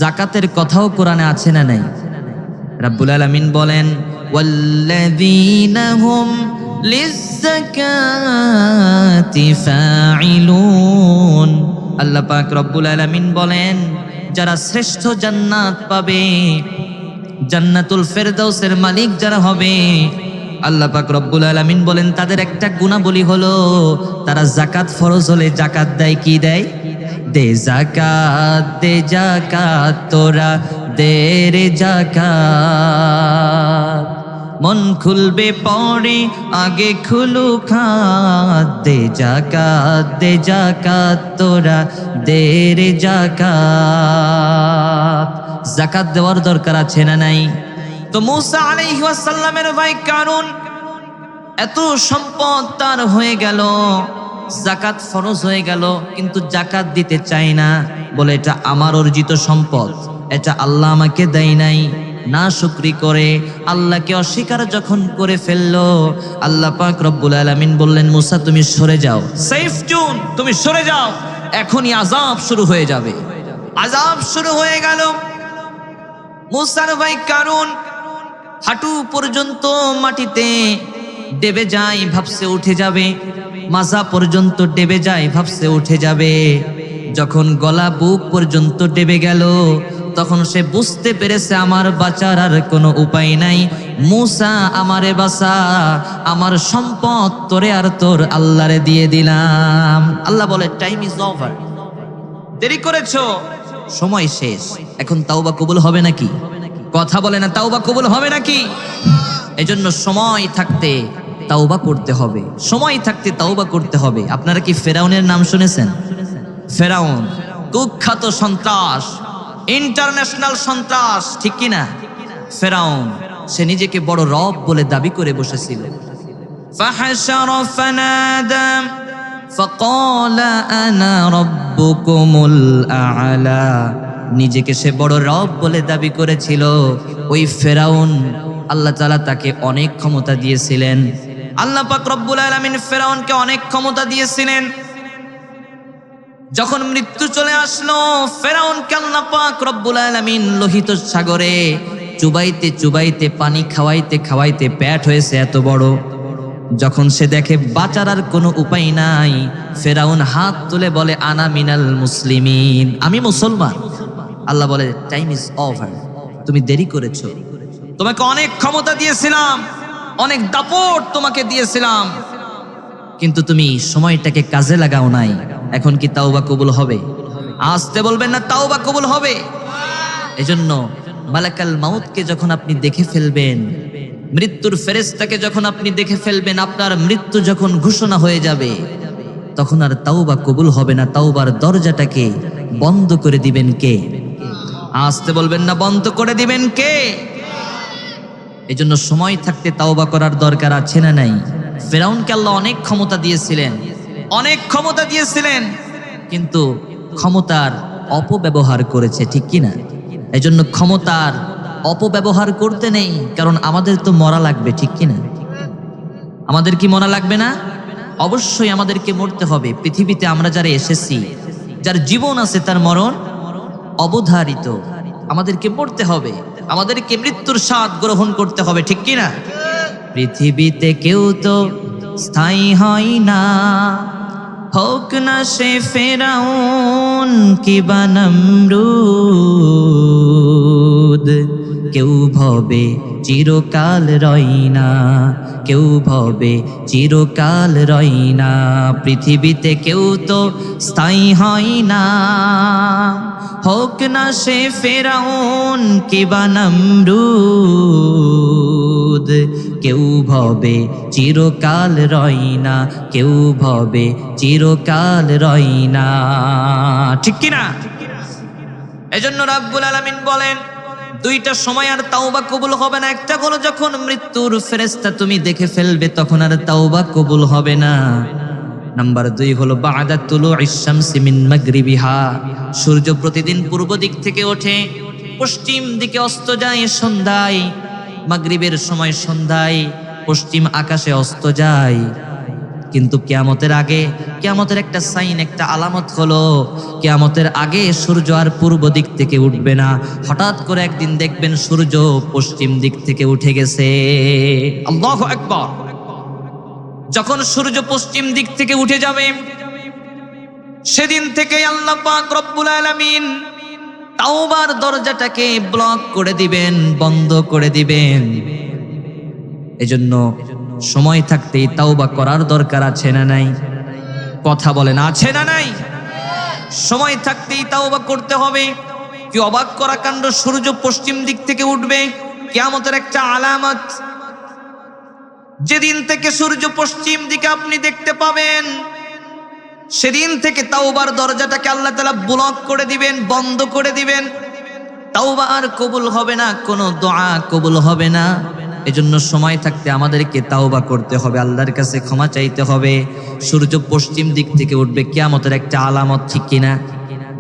যাকাতের কথাও কোরআনে আছে না নাই? রাব্বুল আলামিন বলেন ওয়াল্লাযীনা হুম লিয-যাকাতি ফাঈলুন। আল্লাহ পাক রব্বুল আলামিন বলেন যারা শ্রেষ্ঠ জান্নাত পাবে, জান্নাতুল ফেরদাউসের মালিক যারা হবে, আল্লাহ পাক রব্বুল আলামিন বলেন তাদের একটা গুণাবলী হলো তারা যাকাত ফরজ হলে যাকাত দেয়। কি দেয়? দে যাকাত, দে যাকাত, তোরা দে রে যাকাত, মন খুলবে পরে আগে খুলুক হাত, দে যাকাত, দে যাকাত, তোরা দে রে যাকাত। যাকাত দেওয়ার দরকার আছে না নাই? তো মূসা আলাইহিস সালামের ভাই কারুন, এত সম্পদ তার হয়ে গেল, যাকাত ফরজ হয়ে গেল, কিন্তু যাকাত দিতে চায় না, বলে এটা আমার অর্জিত সম্পদ, এটা আল্লাহ আমাকে দেয় নাই। না শুকরি করে আল্লাহকে অস্বীকার যখন করে ফেললো, আল্লাহ পাক রব্বুল আলামিন বললেন মূসা তুমি সরে যাও, সেফ জোন, তুমি সরে যাও, এখনই আযাব শুরু হয়ে যাবে। আযাব শুরু হয়ে গেল। মূসার ভাই কারুন হাঁটু পর্যন্ত মাটিতে ডেবে যায়, ভাবছে উঠে যাবে, মাজা পর্যন্ত ডেবে যায়, ভাবছে উঠে যাবে। যখন গলা বুক পর্যন্ত ডেবে গেল, তখন সে বুঝতে পেরেছে আমার বাঁচার আর কোনো উপায় নাই। মূসা আমারে বাঁচা, আমার সম্পদ তোরে আর তোর আল্লাহরে দিয়ে দিলাম। আল্লাহ বলে টাইম ইজ ওভার, দেরি করেছো, সময় শেষ, এখন তাওবা কবুল হবে নাকি? কথা বলে না, তাওবা কবুল হবে নাকি? এজন্য সময় থাকতে তাওবা করতে হবে, সময় থাকতে তাওবা করতে হবে। আপনারা কি ফেরাউনের নাম শুনেছেন? ফেরাউন কুখ্যাত সন্ত্রাস, ইন্টারন্যাশনাল সন্ত্রাস, ঠিক কি না? ফেরাউন সে নিজেকে বড় রব বলে দাবি করে বসেছিল। ফাহাশারা ফানাদা ফাকালা আনা রাব্বুকুমুল আ'লা, নিজেকে সে বড় রব বলে দাবি করেছিল। ওই ফেরাউন, আল্লাহ তাআলা তাকে অনেক ক্ষমতা দিয়েছিলেন। আল্লাহ পাক রব্বুল আলামিন ফেরাউনকে অনেক ক্ষমতা দিয়েছিলেন। যখন মৃত্যু চলে আসলো, ফেরাউনকে আল্লাহ পাক রব্বুল আলামিন লোহিত সাগরে চুবাইতে চুবাইতে, পানি খাওয়াইতে খাওয়াইতে পেট হয়েছে এত বড়। যখন সে দেখে বাঁচার আর কোনো উপায় নাই, ফেরাউন হাত তুলে বলে আনা মিনাল মুসলিমিন, আমি মুসলমান। আল্লাহ বলে টাইম ইজ ওভার, তুমি দেরি করেছো, তোমাকে অনেক ক্ষমতা দিয়েছিলাম, অনেক দাপট তোমাকে দিয়েছিলাম, কিন্তু তুমি সময়টাকে কাজে লাগাও নাই। এখন কি তাওবা কবুল হবে? আসতে বলবেন না, তাওবা কবুল হবে। এজন্য মালাকাল মাউতকে যখন আপনি দেখে ফেলবেন, মৃত্যুর ফেরেশতাকে যখন আপনি দেখে ফেলবেন, আপনার মৃত্যু যখন ঘোষণা হয়ে যাবে, তখন আর তাওবা কবুল হবে না। তাওবার দরজাটাকে বন্ধ করে দিবেন কে? আসতে বলবেন না, বন্ধ করে দিবেন কে? এজন্য সময় থাকতে তাওবা করার দরকার আছে না নাই? ফিরআউনকে আল্লাহ অনেক ক্ষমতা দিয়েছিলেন, অনেক ক্ষমতা দিয়েছিলেন, কিন্তু ক্ষমতার অপব্যবহার করেছে, ঠিক কি না? এজন্য ক্ষমতার অপব্যবহার করতে নেই, কারণ আমাদের তো মরা লাগবে, ঠিক কি না? আমাদের কি মরা লাগবে না? অবশ্যই আমাদেরকে মরতে হবে। পৃথিবীতে আমরা যারা এসেছি, যার জীবন আছে তার মরণ অবধারিত। আমাদেরকে মরতে হবে, আমাদেরকে মৃত্যুর স্বাদ গ্রহণ করতে হবে, ঠিক কি না? পৃথিবীতে কেউ তো স্থায়ী হয় না, হোক না সে ফেরাউন কিবা নমরুদ। কেউ ভবে চিরকাল রয় না, কেউ ভবে চিরকাল রয় না। পৃথিবীতে কেউ তো স্থায়ী হয় না, হোক না সে ফেরাউন কিবা নমরুদ। কেউ ভবে চিরকাল রয় না, কেউ ভবে চিরকাল রয় না, ঠিক কিনা? এজন্য রাব্বুল আলামিন বলেন, দুইটা সময় আর তাওবা কবুল হবে না। একটা হলো যখন মৃত্যুর ফেরেশতা তুমি দেখে ফেলবে, তখন আর তাওবা কবুল হবে না। নাম্বার 2 হলো বা'দা তুলুইশ শামসি মিন মাগরিবিহা। সূর্য প্রতিদিন পূর্ব দিক থেকে ওঠে, পশ্চিম দিকে অস্ত যায় সন্ধ্যায়। মাগরিবের সময় সন্ধ্যায় পশ্চিম আকাশে অস্ত যায়। কিন্তু কিয়ামতের আগে, কিয়ামতের একটা সাইন, একটা আলামত হলো, কিয়ামতের আগে সূর্য আর পূর্ব দিক থেকে উঠবে না। হঠাৎ করে একদিন দেখবেন সূর্য পশ্চিম দিক থেকে উঠে গেছে। আল্লাহু আকবার। যখন সূর্য পশ্চিম দিক থেকে উঠে যাবে, সেদিন থেকে আল্লাহ পাক রব্বুল আলামিন তাওবার দরজাটাকে ব্লক করে দিবেন, বন্ধ করে দিবেন। এজন্য সময় থাকতেই তাওবা করার দরকার আছে না নাই? কথা বলেন, আছে না নাই? সময় থাকতেই তাওবা করতে হবে। কি অবাক করা কাণ্ড, সূর্য পশ্চিম দিক থেকে উঠবে, কিয়ামতের একটা আলামত। যেদিন থেকে সূর্য পশ্চিম দিকে আপনি দেখতে পাবেন, সেদিন থেকে তাওবার দরজাটাকে আল্লাহ তাআলা ব্লক করে দিবেন, বন্ধ করে দিবেন। তাওবা আর কবুল হবে না, কোনো দোয়া কবুল হবে না। এজন্য সময় থাকতে আমাদেরকে তাওবা করতে হবে, আল্লাহর কাছে ক্ষমা চাইতে হবে। সূর্য পশ্চিম দিক থেকে উঠবে, কিয়ামতের একটা আলামত, ঠিক কিনা?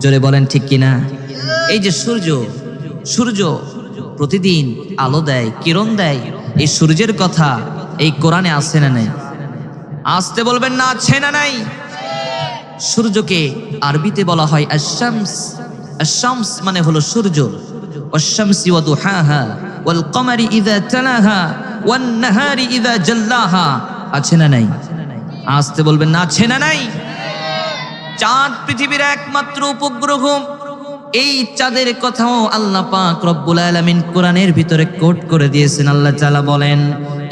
জোরে বলেন, ঠিক কিনা? এই যে সূর্য প্রতিদিন আলো দেয়, কিরণ দেয়, এই সূর্যের কথা এই কোরআনে আছে না নাই? আসতে বলবেন না, আছে না নাই? সূর্যকে আরবিতে বলা হয় আশ-শামস। আশ-শামস মানে হলো সূর্য। ওয়াশ-শামসি ওয়া দুহাহা ওয়াল কমারি ইযা তালাহা ওয়ান নাহারি ইযা জাল্লাহা। আছে না নাই? আসতে বলবেন না, আছে না নাই? চাঁদ পৃথিবীর একমাত্র উপগ্রহ। এই চাঁদের কথাও আল্লাহ পাক রব্বুল আলামিন কোরআনের ভিতরে কোট করে দিয়েছেন। আল্লাহ তাআলা বলেন,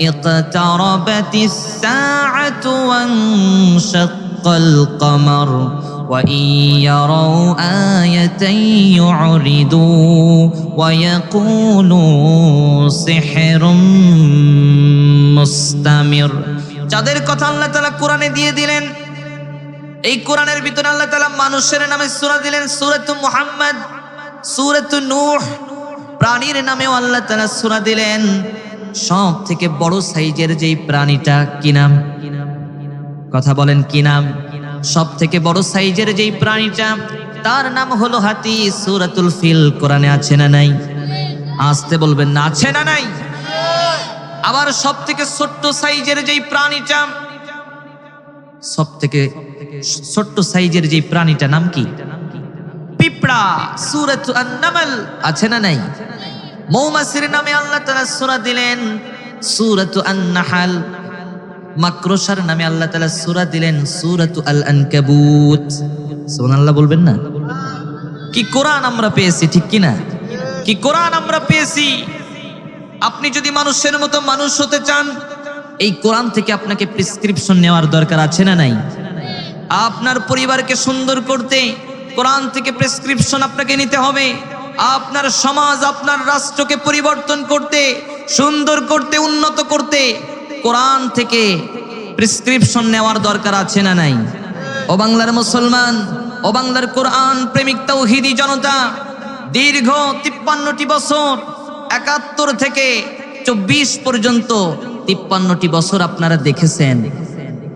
ইকতারাবাতিস সাআতু ওয়ানশাক্কাল কমার ওয়া ইয়ারাউ আয়াতান ইউরিদু ওয়া ইয়াকুলু সিহরুম মুস্তামির। চাঁদের কথা আল্লাহ তাআলা কোরআনে দিয়ে দিলেন। এই কোরআনের ভিতরে আল্লাহ তাআলা মানুষের নামে সূরা দিলেন, সূরাতু মুহাম্মদ, সূরাতু নূহ। প্রাণীর নামেও আল্লাহ তাআলা সূরা দিলেন। সব থেকে বড় সাইজের যেই প্রাণীটা, কি নাম? কথা বলেন, কি নাম? সব থেকে বড় সাইজের যেই প্রাণীটা, তার নাম হলো হাতি। সূরাতুল ফিল কোরআনে আছে না নাই? আসতে বলবেন না, আছে না নাই? আবার সব থেকে ছোট্ট সাইজের যেই প্রাণীটা, সব থেকে ছোট্ট সাইজের যে প্রাণীটা নাম কি? পিঁপড়া। সূরাতু আন-নামল আছে না নাই? মৌমাছির নামে আল্লাহ তাআলা সূরা দিলেন, সূরাতু আন-নাহল। মাকড়সার নামে আল্লাহ তাআলা সূরা দিলেন, সূরাতু আল-আনকাবুত। সুবহানাল্লাহ বলবেন না? কি কোরআন আমরা পেয়েছি, ঠিক কি না? কি কোরআন আমরা পেয়েছি। আপনি যদি মানুষের মতো মানুষ হতে চান, এই কোরআন থেকে আপনাকে প্রেসক্রিপশন নেওয়ার দরকার আছে না নাই? আপনার পরিবারকে সুন্দর করতে কোরআন থেকে প্রেসক্রিপশন আপনাকে নিতে হবে। আপনার সমাজ, আপনার রাষ্ট্রকে পরিবর্তন করতে, সুন্দর করতে, উন্নত করতে কোরআন থেকে প্রেসক্রিপশন নেওয়ার দরকার আছে না নাই? ও বাংলার মুসলমান, ও বাংলার কোরআন প্রেমিক তাওহীদি জনতা, দীর্ঘ 53টি বছর 71 থেকে 24 পর্যন্ত 53টি বছর আপনারা দেখেছেন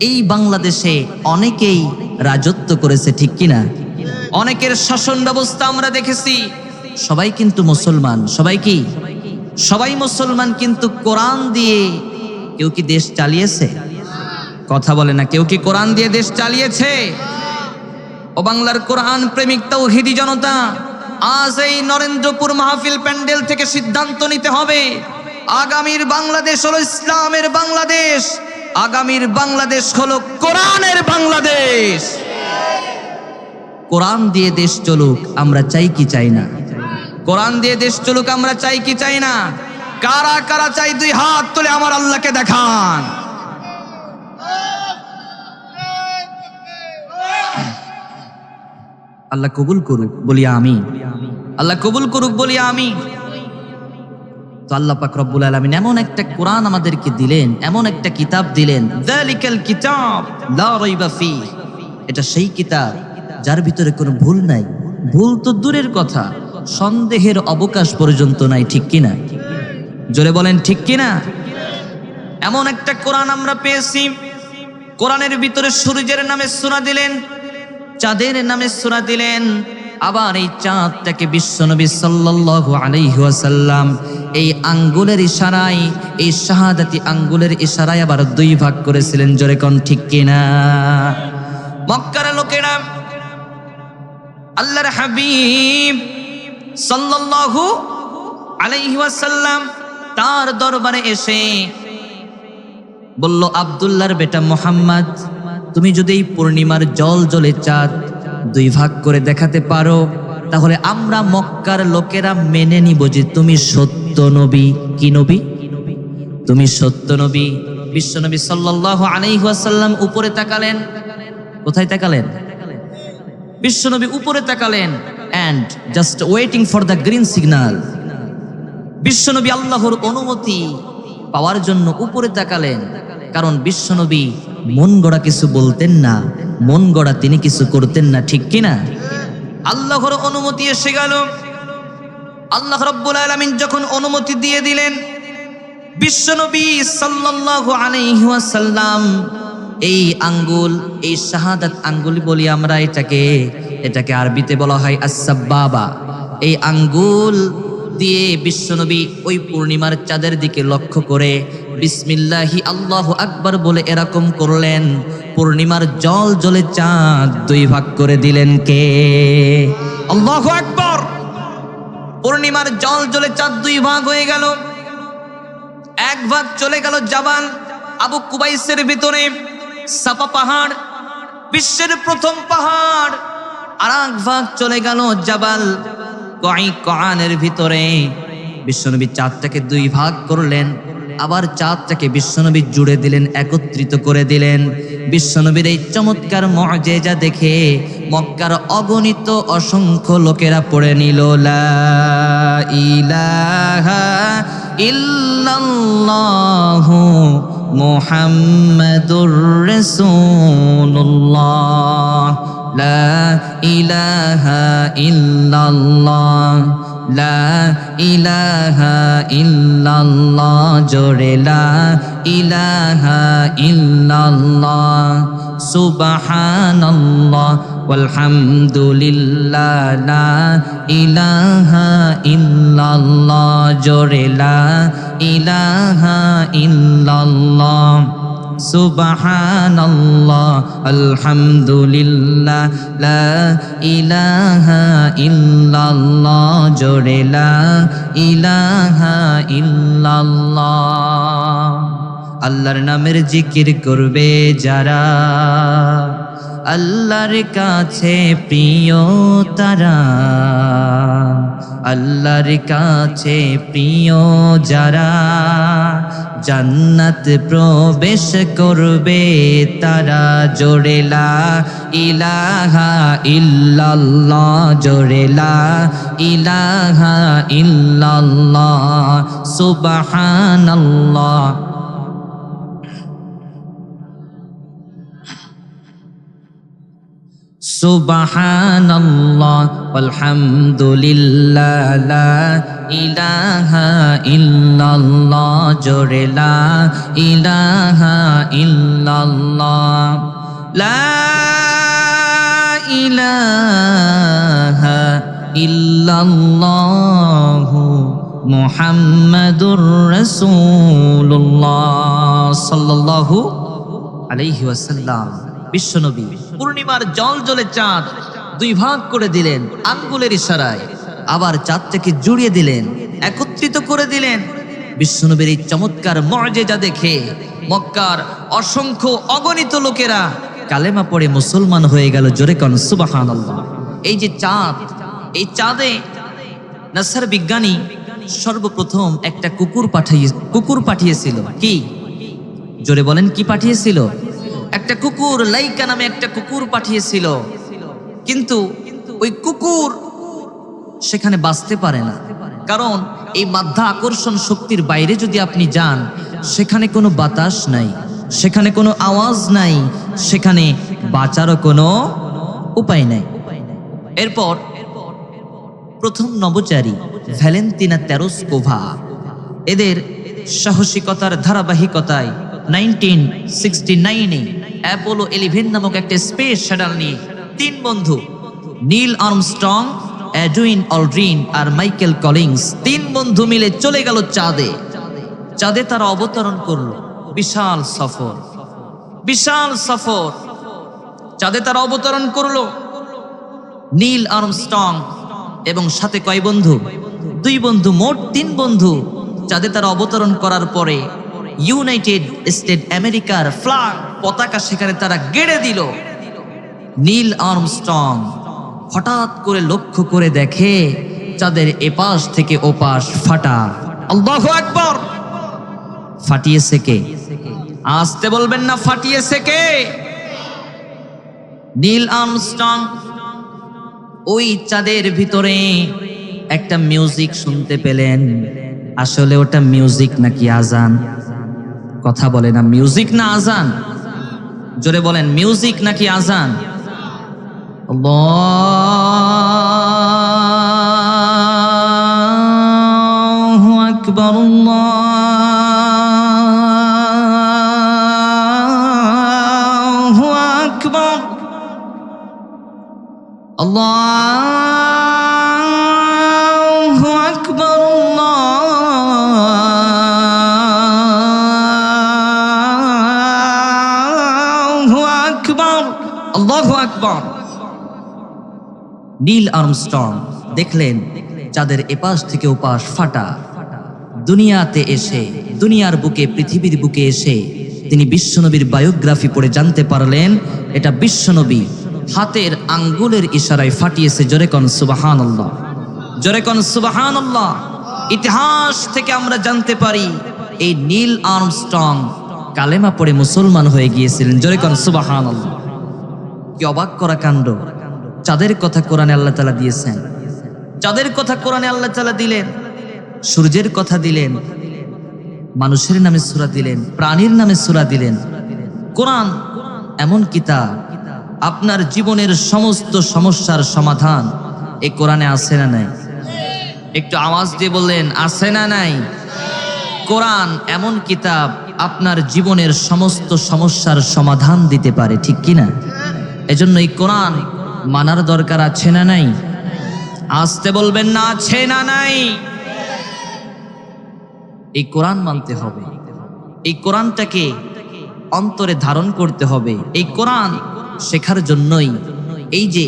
এই বাংলাদেশে অনেকেই রাজত্ব করেছে, ঠিক কিনা? অনেকের শাসন ব্যবস্থা আমরা দেখেছি। সবাই কিন্তু মুসলমান, সবাই কি? সবাই মুসলমান, কিন্তু কোরআন দিয়ে কেউ কি দেশ চালিয়েছে? কথা বলে না, কেউ কি কোরআন দিয়ে দেশ চালিয়েছে? ও বাংলার কোরআন প্রেমিক তাওহীদি জনতা, আজ এই নরেন্দ্রপুর মাহফিল প্যান্ডেল থেকে সিদ্ধান্ত নিতে হবে, আগামীর বাংলাদেশ হলো ইসলামের বাংলাদেশ, আগামীর বাংলাদেশ হলো কোরআনের বাংলাদেশ। কোরআন দিয়ে দেশ চলুক, আমরা চাই কি চাই না? কোরআন দিয়ে দেশ চলুক, আমরা চাই কি চাই না? কারা কারা চাই দুই হাত তুলে আমার আল্লাহকে দেখান। আল্লাহ কবুল করুক বলি আমি, আল্লাহ কবুল করুক বলি আমি। তো আল্লাহ পাক রব্বুল আলামিন এমন একটা কোরআন আমাদেরকে দিলেন, এমন একটা কিতাব দিলেন, যালিকাল কিতাব লা রাইবা ফি, এটা সেই কিতাব যার ভিতরে কোনো ভুল নাই। ভুল তো দূরের কথা, সন্দেহের অবকাশ পর্যন্ত নাই, ঠিক কিনা? জোরে বলেন ঠিক কিনা? এমন একটা কোরআন আমরা পেয়েছি। কোরআনের ভিতরে সূর্যের নামে সূরা দিলেন, চাঁদের নামে সূরা দিলেন, আবার এই চাঁদটাকে বিশ্বনবী সাল্লাল্লাহু আলাইহি ওয়াসাল্লাম এই আঙ্গুলের ইশারায়, এই শাহাদাতি আঙ্গুলের ইশারায় আবার দুই ভাগ করেছিলেন। জোরে কোন ঠিক কিনা? মক্কার লোকেরা আল্লাহর হাবিব সাল্লাল্লাহু আলাইহি ওয়াসাল্লাম তার দরবারে এসে বলল, আব্দুল্লাহর বেটা মুহাম্মদ, তুমি যদি এই পূর্ণিমার জল জলে চাঁদ দুই ভাগ করে দেখাতে পারো, তাহলে আমরা মক্কার লোকেরা মেনে নিব যে তুমি সত্য নবী। কি নবী? তুমি সত্য নবী। বিশ্বনবী সাল্লাল্লাহু আলাইহি ওয়াসাল্লাম উপরে তাকালেন। কোথায় তাকালেন? বিশ্বনবী উপরে তাকালেন, and just waiting for the green signal. বিশ্বনবী আল্লাহর অনুমতি পাওয়ার জন্য উপরে তাকালেন, কারণ বিশ্বনবী মন গড়া কিছু বলতেন না, মন গড়া তিনি কিছু করতেন না, ঠিক কিনা? আল্লাহর অনুমতি এসে গেল। আল্লাহ রাব্বুল আলামিন যখন অনুমতি দিয়ে দিলেন, বিশ্বনবী সাল্লাল্লাহু আলাইহি ওয়াসাল্লাম এই আঙ্গুল, এই শাহাদাত আঙ্গুল বলি আমরা এটাকে আরবিতে বলা হয় as-সাব্বাবা। এই আঙ্গুল দিয়ে বিশ্বনবী ওই পূর্ণিমার চাঁদের দিকে লক্ষ্য করে বিসমিল্লাহি আল্লাহু আকবার বলে এরকম করলেন। পূর্ণিমার জল জলে চাঁদ দুই ভাগ করে দিলেন কে? আল্লাহু আকবার। পূর্ণিমার জল জলে চাঁদ দুই ভাগ হয়ে গেল। এক ভাগ চলে গেল জাবাল আবু কুবাইসের ভিতরে, সাফা পাহাড়, বিশ্বের প্রথম পাহাড়। আর এক ভাগ চলে গেল জাবাল কআনের ভিতরে। বিশ্বনবী চাঁদটাকে দুই ভাগ করলেন, আবার চাঁদটাকে বিশ্বনবী জুড়ে দিলেন, একত্রিত করে দিলেন। বিশ্বনবীর এই চমৎকার মুআজিজা দেখে মক্কার অগণিত অসংখ্য লোকেরা পড়ে নিল লা ইলাহা ইল্লাল্লাহু মুহাম্মাদুর রাসূলুল্লাহ, লা ইলাহা ইল্লাল্লাহ, লা ইলাহা ইল্লাল্লাহ, জোরে লা ইলাহা ইল্লাল্লাহ, সুবহানাল্লাহ ওয়ালহামদুলিল্লাহ, লা ইলাহা ইল্লাল্লাহ, জোরে লা ইলাহা ইল্লাল্লাহ, সুবহানাল্লাহ আলহামদুলিল্লাহ, লা ইলাহা ইল্লাল্লাহ, জোরে লা ইলাহা ইল্লাল্লাহ। আল্লাহর নামের জিকির করবে যারা, আল্লাহর কাছে প্রিয় তারা, আল্লাহর কাছে প্রিয় যারা, জান্নাত প্রবেশ করবে তারা। জোরে লা ইলাহা ইল্লাল্লাহ, জোরে লা ইলাহা ইল্লাল্লাহ, সুবহানাল্লাহ। সুবহানাল্লাহ ওয়ালহামদুলিল্লাহ, লা ইলাহা ইল্লাল্লাহ, জোরে লা ইলাহা ইল্লাল্লাহ, লা ইলাহা ইল্লাল্লাহ মুহাম্মাদুর রাসূলুল্লাহ সাল্লাল্লাহু আলাইহি ওয়াসাল্লাম। বিশ্বনবী পূর্ণিমার জল জলে চাঁদ দুই ভাগ করে দিলেন আঙ্গুলের ইশারায়, আবার চাঁদটাকে জুড়িয়ে দিলেন, একত্রিত করে দিলেন। বিশ্বনবীর এই চমৎকার মুআজিজা দেখে মক্কার অসংখ্য অগণিত লোকেরা কালেমা পড়ে মুসলমান হয়ে গেল। জোরে কোন সুবহানাল্লাহ। এই যে চাঁদ, এই চাঁদে নাসার বিজ্ঞানী সর্বপ্রথম একটা কুকুর পাঠিয়েছিল। কি? জোরে বলেন, কি পাঠিয়েছিল? একটা কুকুর, লাইকা নামে একটা কুকুর পাঠিয়েছিল। কিন্তু ওই কুকুর সেখানে বাঁচতে পারে না, কারণ এই মাধ্যা আকর্ষণ শক্তির বাইরে যদি আপনি যান, সেখানে কোনো বাতাস নাই, সেখানে কোনো আওয়াজ নাই, সেখানে বাঁচারও কোনো উপায় নাই। এরপর প্রথম নভোচারী ভ্যালেন্তিনা তেরস্কোভা, এদের সাহসিকতার ধারাবাহিকতায় 1969-এ অ্যাপোলো 11 নামক একটা স্পেস শ্যাটেল নিয়ে তিন বন্ধু নীল আর্মস্ট্রং, এডউইন অলড্রিন আর মাইকেল কলিন্স, তিন বন্ধু মিলে চলে গেল চাঁদে। চাঁদে তারা অবতরণ করলো। বিশাল সফর, বিশাল সফর। চাঁদে তারা অবতরণ করলো। নীল আর্মস্ট্রং এবং সাথে কয় বন্ধু? দুই বন্ধু, মোট তিন বন্ধু। চাঁদে তারা অবতরণ করার পরে ইউনাইটেড স্টেট আমেরিকার ফ্ল্যাগ, পতাকা সেখানে তারা গেড়ে দিল। নীল আর্মস্ট্রং হঠাৎ করে লক্ষ্য করে দেখে চাঁদের এপাশ থেকে ওপাশ ফাটা। আল্লাহু আকবার! ফাটিয়েছে কে? আসতে বলবেন না, ফাটিয়েছে কে? নীল আর্মস্ট্রং ওই চাঁদের ভিতরে একটা মিউজিক শুনতে পেলেন। আসলে ওটা মিউজিক নাকি আজান? কথা বলে না, মিউজিক না আজান? জোরে বলেন, মিউজিক নাকি আজান? আল্লাহু আকবার, আল্লাহু আকবার, আল্লাহু আকবার, আল্লাহু আকবার, আল্লাহু আকবার। নীল আর্মস্ট্রং দেখলেন চাঁদের এপাশ থেকে ওপাশ ফাটা। দুনিয়াতে এসে, দুনিয়ার বুকে, পৃথিবীর বুকে এসে তিনি বিশ্বনবীর বায়োগ্রাফি পড়ে জানতে পারলেন এটা বিশ্বনবী হাতের আঙ্গুলের ইশারায় ফাটিয়েছে। জোরে কোন সুবহানাল্লাহ, জোরে কোন সুবহানাল্লাহ। ইতিহাস থেকে আমরা জানতে পারি এই নীল আর্মস্ট্রং কালেমা পড়ে মুসলমান হয়ে গিয়েছিলেন। জোরে কোন সুবহানাল্লাহ। কি অবাক করা কাণ্ড! চাঁদের কথা কোরআনে আল্লাহ তাআলা দিয়েছেন, চাঁদের কথা কোরআনে আল্লাহ তাআলা দিলেন, সূর্যের কথা দিলেন, মানুষের নামে সূরা দিলেন, প্রাণীর নামে সূরা দিলেন। কোরআন এমন কিতাব, আপনার জীবনের সমস্ত সমস্যার সমাধান এই কোরআনে আছে না নাই? একটু আওয়াজ দিয়ে বললেন, আছে না নাই? কোরআন এমন কিতাব, আপনার জীবনের সমস্ত সমস্যার সমাধান দিতে পারে, ঠিক কিনা? এজন্য এই কোরআন মানার দরকার আছে না নাই? আসতে বলবেন না, আছে না নাই? এই কোরআন মানতে হবে, এই কোরআনটাকে অন্তরে ধারণ করতে হবে। এই কোরআন শেখার জন্যই এই যে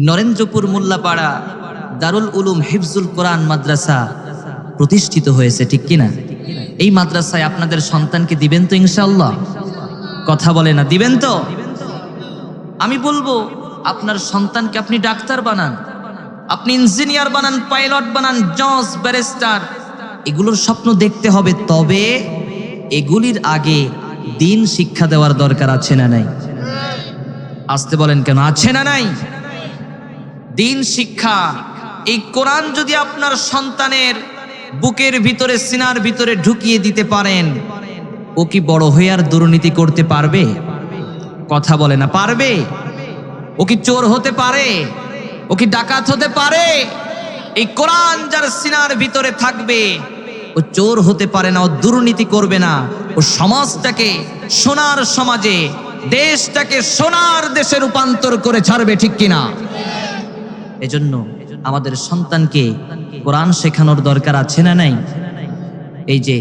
নরেন্দ্রপুর মোল্লাপাড়া দারুল উলুম হিফজুল কোরআন মাদ্রাসা প্রতিষ্ঠিত হয়েছে, ঠিক কিনা? এই মাদ্রাসায় আপনাদের সন্তানকে দিবেন তো ইনশাআল্লাহ? কথা বলে না, দিবেন তো? আমি বলবো আপনার সন্তানকে আপনি ডাক্তার বানান, আপনি ইঞ্জিনিয়ার বানান, পাইলট বানান, জজ, ব্যারিস্টার, এগুলোর স্বপ্ন দেখতে হবে। তবে এগুলির আগে দিন শিক্ষা দেওয়ার দরকার আছে না নাই? আসতে বলেন কেন, আছে না নাই? দিন শিক্ষা, এই কোরআন যদি আপনার সন্তানের বুকের ভিতরে, সিনার ভিতরে ঢুকিয়ে দিতে পারেন, ও কি বড় হয়ে আর দুর্নীতি করতে পারবে? কথা বলে না, পারবে? ও কি চোর হতে পারে? ও কি ডাকাত হতে পারে? এই কোরআন যার সিনার ভিতরে থাকবে, ও চোর হতে পারে না, ও দুর্নীতি করবে না, ও সমাজটাকে সোনার সমাজে, দেশটাকে সোনার দেশে রূপান্তর করে ছাড়বে, ঠিক কিনা? এজন্য আমাদের সন্তানকে কোরআন শেখানোর দরকার আছে না নাই? এই যে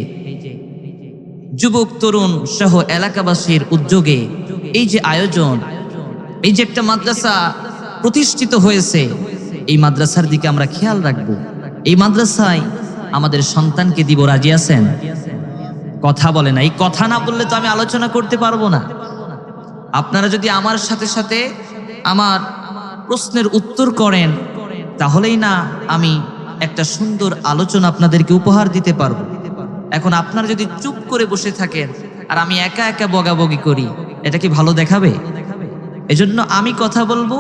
যুবক তরুণ সহ এলাকাবাসীর উদ্যোগে এই যে আয়োজন, এই যে একটা মাদ্রাসা প্রতিষ্ঠিত হয়েছে, এই মাদ্রাসার দিকে আমরা খেয়াল রাখবো। এই মাদ্রাসায় আমাদের সন্তানকে দিব, রাজি আছেন? কথা বলে না। এই কথা না বললে তো আমি আলোচনা করতে পারবো না। আপনারা যদি আমার সাথে সাথে আমার প্রশ্নের উত্তর করেন, তাহলেই না আমি একটা সুন্দর আলোচনা আপনাদেরকে উপহার দিতে পারবো। এখন আপনারা যদি চুপ করে বসে থাকেন আর আমি একা একা বগাবগি করি, এটা কি ভালো দেখাবে? এজন্য আমি কথা বলবো,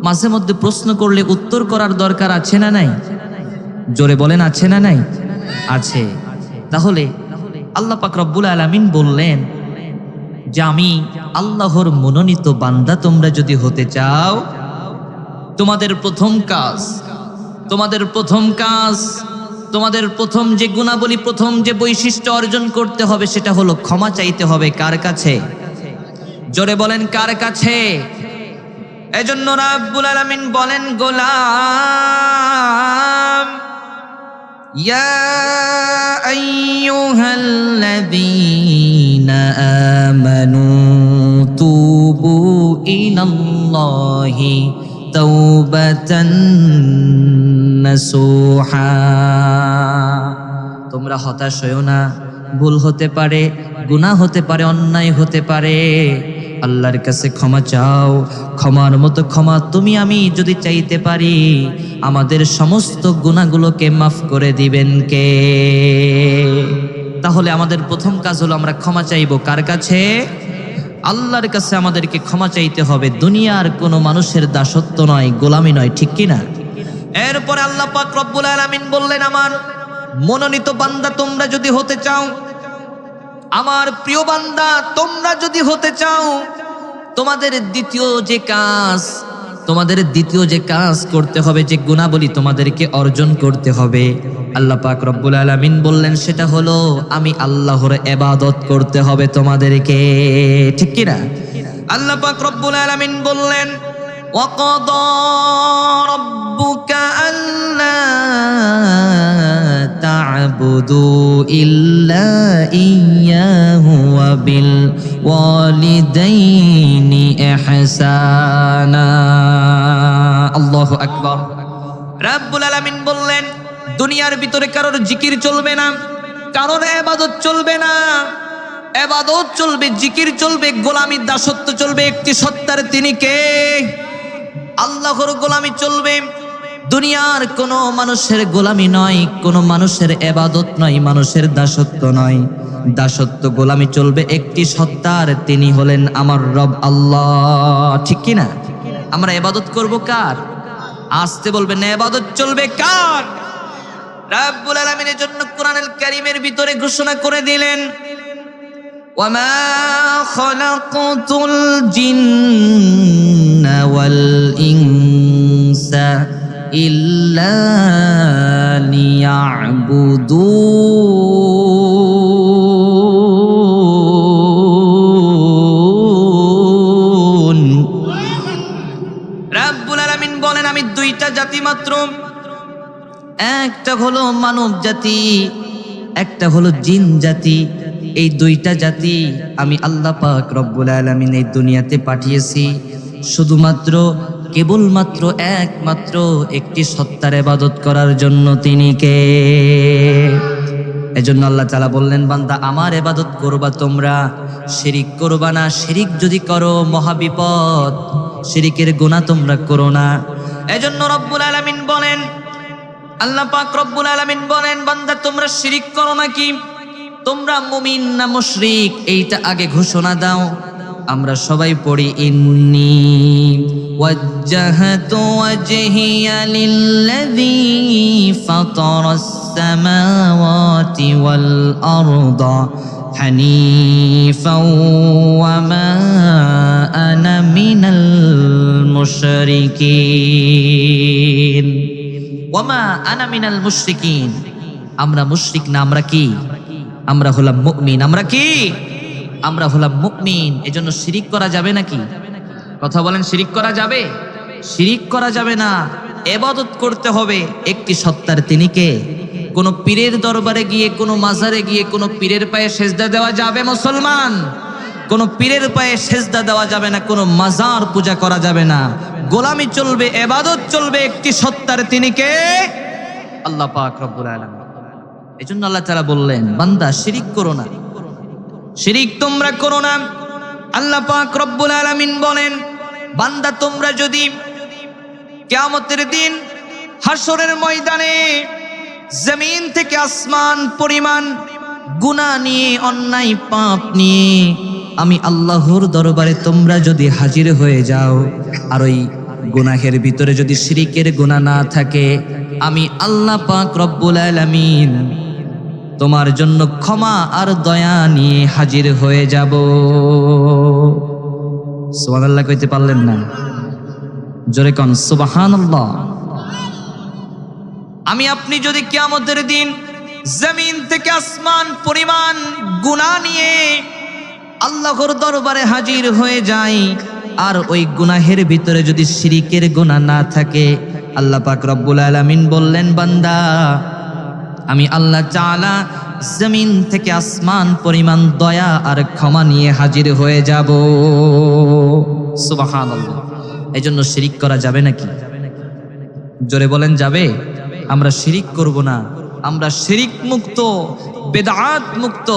মাঝে মধ্যে প্রশ্ন করলে উত্তর করার দরকার আছে না নাই? জোরে বলেন, আছে না নাই? আছে। তাহলে আল্লাহ পাক রব্বুল আলামিন বললেন যে আমি আল্লাহর মনোনীত বান্দা, তোমরা যদি হতে চাও, তোমাদের প্রথম কাজ, তোমাদের প্রথম যে গুণাবলী, প্রথম যে বৈশিষ্ট্য অর্জন করতে হবে, সেটা হলো ক্ষমা চাইতে হবে। কার কাছে? জোরে বলেন, কার কাছে? এজন্য রাব্বুল আলামিন বলেন, গোলাম, ইয়া আইয়ুহাল্লাযীনা আমানু তুবু ইলাল্লাহি তাওবাতান নাসুহা। তোমরা হতাশ হয়ো না, ভুল হতে পারে, গুনাহ হতে পারে, অন্যায় হতে পারে, আল্লাহর কাছে ক্ষমা চাও। ক্ষমার মতো ক্ষমা তুমি আমি যদি চাইতে পারি, আমাদের সমস্ত গুনাহগুলোকে মাফ করে দিবেন কে? তাহলে আমাদের প্রথম কাজ হলো আমরা ক্ষমা চাইবো। কার কাছে? আল্লাহর কাছে আমাদেরকে ক্ষমা চাইতে হবে। দুনিয়ার কোনো মানুষের দাসত্ব নয়, গোলামি নয়, ঠিক কিনা? এরপরে আল্লাহ পাক রব্বুল আলামিন বললেন, আমার মনোনীত বান্দা তোমরা যদি হতে চাও, আমার প্রিয় বান্দা তোমরা যদি হতে চাও, তোমাদের দ্বিতীয় যে কাজ করতে হবে, যে গুণাবলী তোমাদেরকে অর্জন করতে হবে, আল্লাহ পাক রব্বুল আলামিন বললেন, সেটা হলো আমি আল্লাহর ইবাদত করতে হবে তোমাদেরকে, ঠিক কি না? আল্লাহ পাক রব্বুল আলামিন বললেন, ওয়াকাদা রাব্বুকা আল্লা তা'বুদু ইল্লা ইয়্যাহু ওয়া বিল ওয়ালিদাইনি ইহসানা। আল্লাহু আকবার। রাব্বুল আলামিন বললেন, দুনিয়ার ভিতরে কারোর জিকির চলবে না, কারোর ইবাদত চলবে না। ইবাদত চলবে, জিকির চলবে, গোলামির দাসত্ব চলবে একটি সত্তার। তিনি কে? আল্লাহর গোলামি চলবে। দুনিয়ার কোনো মানুষের গোলামি নয়, কোনো মানুষের ইবাদত নয়, মানুষের দাসত্ব নয়। দাসত্ব গোলামি চলবে একটি সত্তার, তিনি হলেন আমার রব আল্লাহ, ঠিক কি না? আমরা ইবাদত করব কার? আসতে বলবেন না, ইবাদত চলবে কার? রাব্বুল আলামিনের জন্য কোরআনুল কারীমের ভিতরে ঘোষণা করে দিলেন, ওয়ামা খালাকতুল জিন্না ওয়াল ইনসা ইল্লা লিয়াবুদুন। রাব্বুল আলামিন বলেন, আমি দুইটা জাতি মাত্র, একটা হলো মানব জাতি, একটা হলো জিন জাতি। এই দুইটা জাতি আমি আল্লাহ পাক রব্বুল আলামিন এই দুনিয়াতে পাঠিয়েছি শুধুমাত্র, কেবলমাত্র, একমাত্র একটি সত্তার ইবাদত করার জন্য। তিনি কে? এজন্য আল্লাহ তাআলা বললেন, বান্দা আমার ইবাদত করবা তোমরা, শিরিক করবা না। শিরিক যদি করো মহাবিপদ, শিরিকের গুনাহ তোমরা করো না। এজন্য রব্বুল আলামিন বলেন, আল্লাহ পাক রব্বুল আলামিন বলেন, বান্দা তোমরা শিরিক করো নাকি, তোমরা মুমিন না মুশরিক, এইটা আগে ঘোষণা দাও। আমরা সবাই পড়ি, ইন্নী ওয়াজ্জাহাতু ওয়াজহিয়া লিল্লাযী ফাতারাস সামাওয়াতি ওয়াল আরদা হানিফাও ওয়া মা আনা মিনাল মুশরিকিন। ওয়া মা আনা মিনাল মুশরিকিন, আমরা মুশরিক না, আমরা কি? আমরা হলাম মুমিন। আমরা কি? আমরা হলাম মুমিন। এজন্য শিরিক করা যাবে নাকি? কথা বলেন, শিরিক করা যাবে? শিরিক করা যাবে না। ইবাদত করতে হবে একটি সত্তার, তিনি কে? কোন পীরের দরবারে গিয়ে, কোন মাজারে গিয়ে, কোন পীরের পায়ে সেজদা দেওয়া যাবে মুসলমান? কোন পীরের পায়ে সেজদা দেওয়া যাবে না, কোন মাজার পূজা করা যাবে না। গোলামি চলবে, ইবাদত চলবে একটি সত্তার, তিনি কে? আল্লাহ পাক রব্বুল আলামিন। এজন্য আল্লাহ তাআলা বললেন, বান্দা শিরিক করো না, শিরিক তোমরা করো না। আল্লাহ পাক রব্বুল আলামিন বলেন, বান্দা তোমরা যদি কিয়ামতের দিন হাসরের ময়দানে জমিন থেকে আসমান পরিমাণ গুনাহ নিয়ে, অন্যায় পাপ নিয়ে আমি আল্লাহর দরবারে তোমরা যদি হাজির হয়ে যাও, আর ওই গুনাহের ভিতরে যদি শিরিকের গুনাহ না থাকে, আমি আল্লাহ পাক রব্বুল আলামিন তোমার জন্য ক্ষমা আর দয়া নিয়ে হাজির হয়ে যাব। সুবহানাল্লাহ কইতে পারলেন না? জোরে কোন সুবহানাল্লাহ। আমি আপনি যদি কিয়ামতের দিন জমিন থেকে আসমান পরিমাণ গুনাহ নিয়ে আল্লাহর দরবারে হাজির হয়ে যাই, আর ওই গুনাহের ভিতরে যদি শিরিকের গুনাহ না থাকে, আল্লাহ পাক রব্বুল আলামিন বললেন, বান্দা আমি আল্লাহ তাআলা জমিন থেকে আসমান পরিমাণ দয়া আর ক্ষমা নিয়ে হাজির হয়ে যাব। সুবহানাল্লাহ। এজন্য শিরিক করা যাবে নাকি? জোরে বলেন, যাবে? আমরা শিরিক করব না, আমরা শিরিক মুক্ত, বিদআত মুক্ত